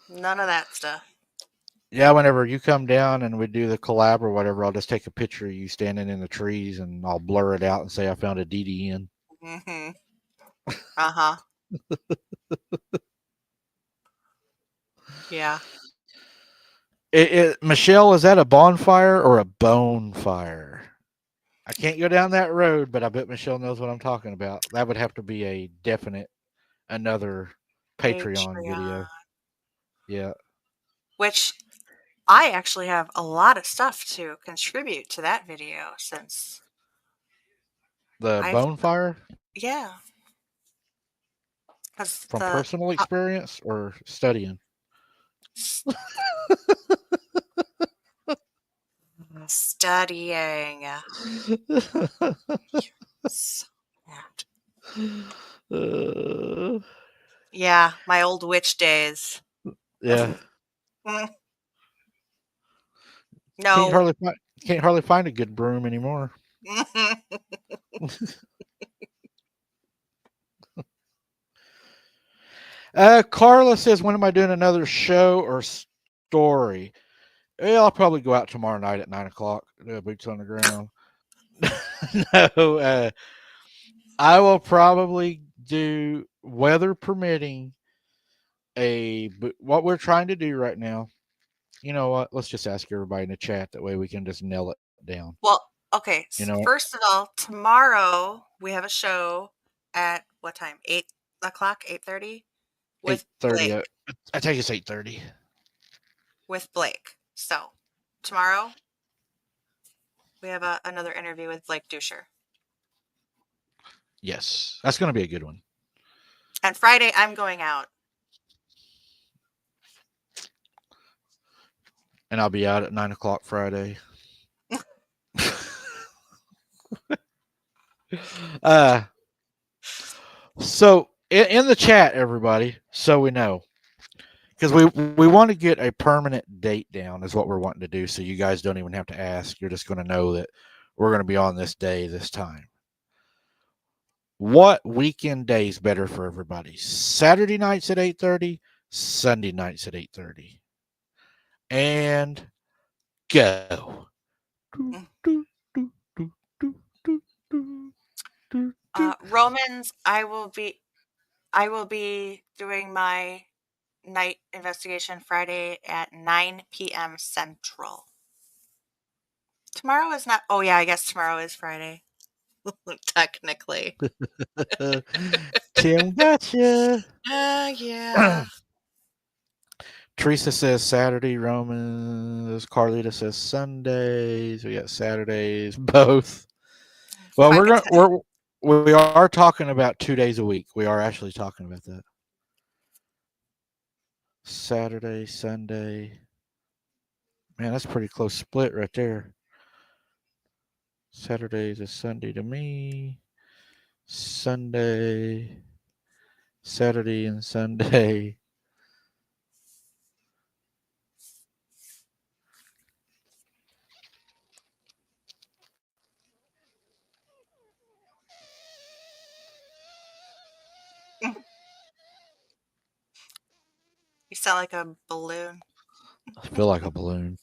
None of that stuff.
Yeah, whenever you come down and we do the collab or whatever, I'll just take a picture of you standing in the trees and I'll blur it out and say I found a DDN.
Mm-hmm. Uh-huh. Yeah.
Michelle, is that a bonfire or a bone fire? I can't go down that road, but I bet Michelle knows what I'm talking about. That would have to be a definite another Patreon
Patreon.
video. Yeah,
Which I actually have a lot of stuff to contribute to that video since
the
I've
bone fire
yeah, because
from
the
personal
uh,
experience or studying.
s- studying. So bad.
uh,
Yeah, my old witch days.
yeah,
Mm,
can't
no.
hardly find can't hardly find a good broom anymore. Carla says, "When am I doing another show or story?" Yeah, I'll probably go out tomorrow night at 9 o'clock. Boots on the ground. No, I will probably do, weather permitting, what we're trying to do right now. You know what? Let's just ask everybody in the chat. That way we can just nail it down.
Well, okay.
You know,
First of all, tomorrow we have a show at what time? 8 o'clock, 8:30 with
8:30.
Blake.
I think it's 8:30.
With Blake. So tomorrow we have another interview with Blake Dusher.
Yes, that's going to be a good one.
And Friday I'm going out.
And I'll be out at 9 o'clock Friday. uh, so in the chat, everybody, so we know, because we want to get a permanent date down is what we're wanting to do, so you guys don't even have to ask. You're just going to know that we're going to be on this day, this time. What weekend day is better for everybody? Saturday nights at 8:30, Sunday nights at 8:30, and go.
Mm. Romans, I will be doing my night investigation Friday at 9 p.m. Central. Tomorrow is not. Oh yeah, I guess tomorrow is Friday. Technically.
Tim, gotcha.
Yeah.
Teresa says Saturday. Romans. Carlita says Sundays. We got Saturdays. Both. Well,
Quiet.
we are talking about 2 days a week. We are actually talking about that. Saturday, Sunday. Man, that's a pretty close split right there. Saturday's a Sunday to me. Sunday, Saturday, and Sunday.
You sound like a balloon.
I feel like a balloon.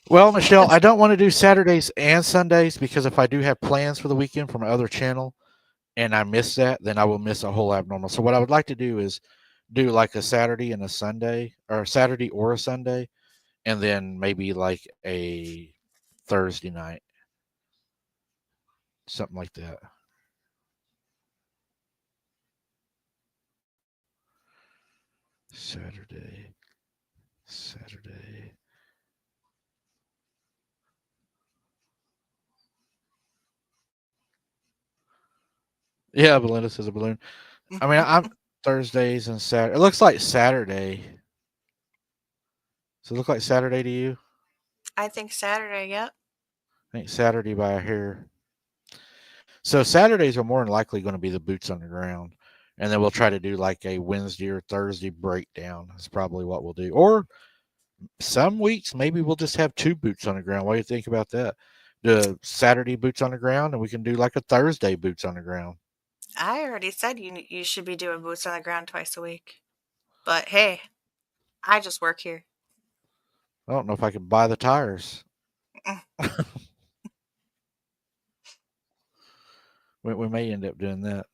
Well, Michelle, I don't want to do Saturdays and Sundays because if I do have plans for the weekend from my other channel and I miss that, then I will miss a whole abnormal. So what I would like to do is do like a Saturday and a Sunday, or a Saturday or a Sunday, and then maybe like a Thursday night, something like that. Saturday, Saturday. Yeah, Belinda says a balloon. I mean, I'm Thursdays and Saturday. It looks like Saturday. Does it look like Saturday to you?
I think Saturday. Yep.
I think Saturday by a hair. So Saturdays are more than likely going to be the boots on the ground. And then we'll try to do like a Wednesday or Thursday breakdown. That's probably what we'll do. Or some weeks, maybe we'll just have two boots on the ground. What do you think about that? The Saturday boots on the ground, and we can do like a Thursday boots on the ground.
I already said you should be doing boots on the ground twice a week. But hey, I just work here.
I don't know if I can buy the tires. We may end up doing that.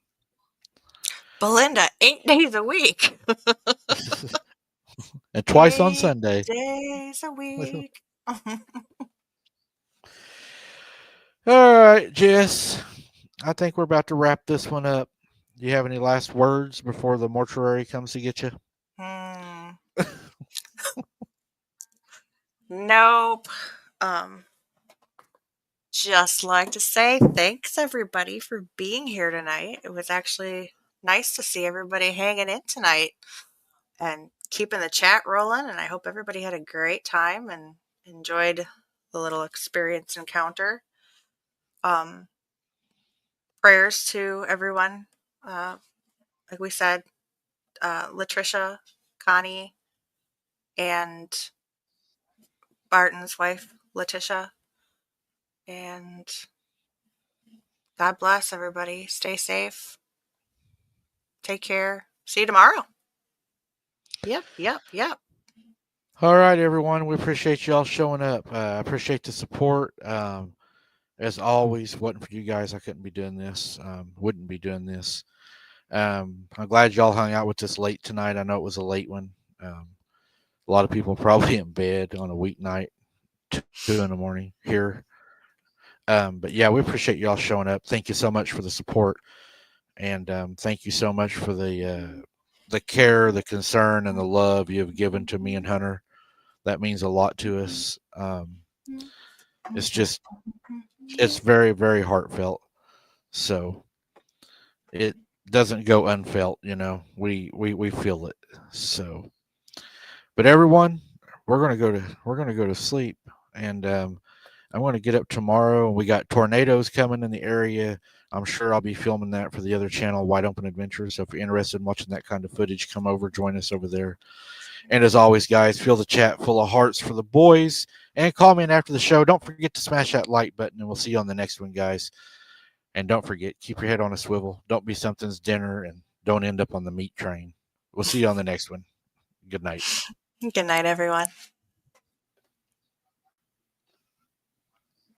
Belinda, 8 days a week.
And twice on
8
Sunday.
days a week.
All right, Jess. I think we're about to wrap this one up. Do you have any last words before the mortuary comes to get you?
Hmm. Nope. Um, just like to say thanks everybody for being here tonight. It was actually nice to see everybody hanging in tonight and keeping the chat rolling. And I hope everybody had a great time and enjoyed the little experience encounter. Um, Prayers to everyone. Uh, like we said, Latricia, Connie, and Barton's wife, Letitia. And God bless everybody. Stay safe. Take care. See you tomorrow. Yep.
All right, everyone. We appreciate y'all showing up. I appreciate the support. As always, wasn't for you guys, I couldn't be doing this. Wouldn't be doing this. I'm glad y'all hung out with us late tonight. I know it was a late one. A lot of people probably in bed on a weeknight, 2 in the morning here. But yeah, we appreciate y'all showing up. Thank you so much for the support, and thank you so much for the care, the concern, and the love you have given to me and Hunter. That means a lot to us. It's just it's very very heartfelt. So it doesn't go unfelt. We feel it. So, but everyone, we're gonna go to sleep, and I'm going to get up tomorrow, and we got tornadoes coming in the area. I'm sure I'll be filming that for the other channel, Wide Open Adventures. So if you're interested in watching that kind of footage, come over, join us over there. And as always, guys, fill the chat full of hearts for the boys, and call me in after the show. Don't forget to smash that like button, and we'll see you on the next one, guys. And don't forget, keep your head on a swivel. Don't be something's dinner, and don't end up on the meat train. We'll see you on the next one. Good night.
Good night, everyone.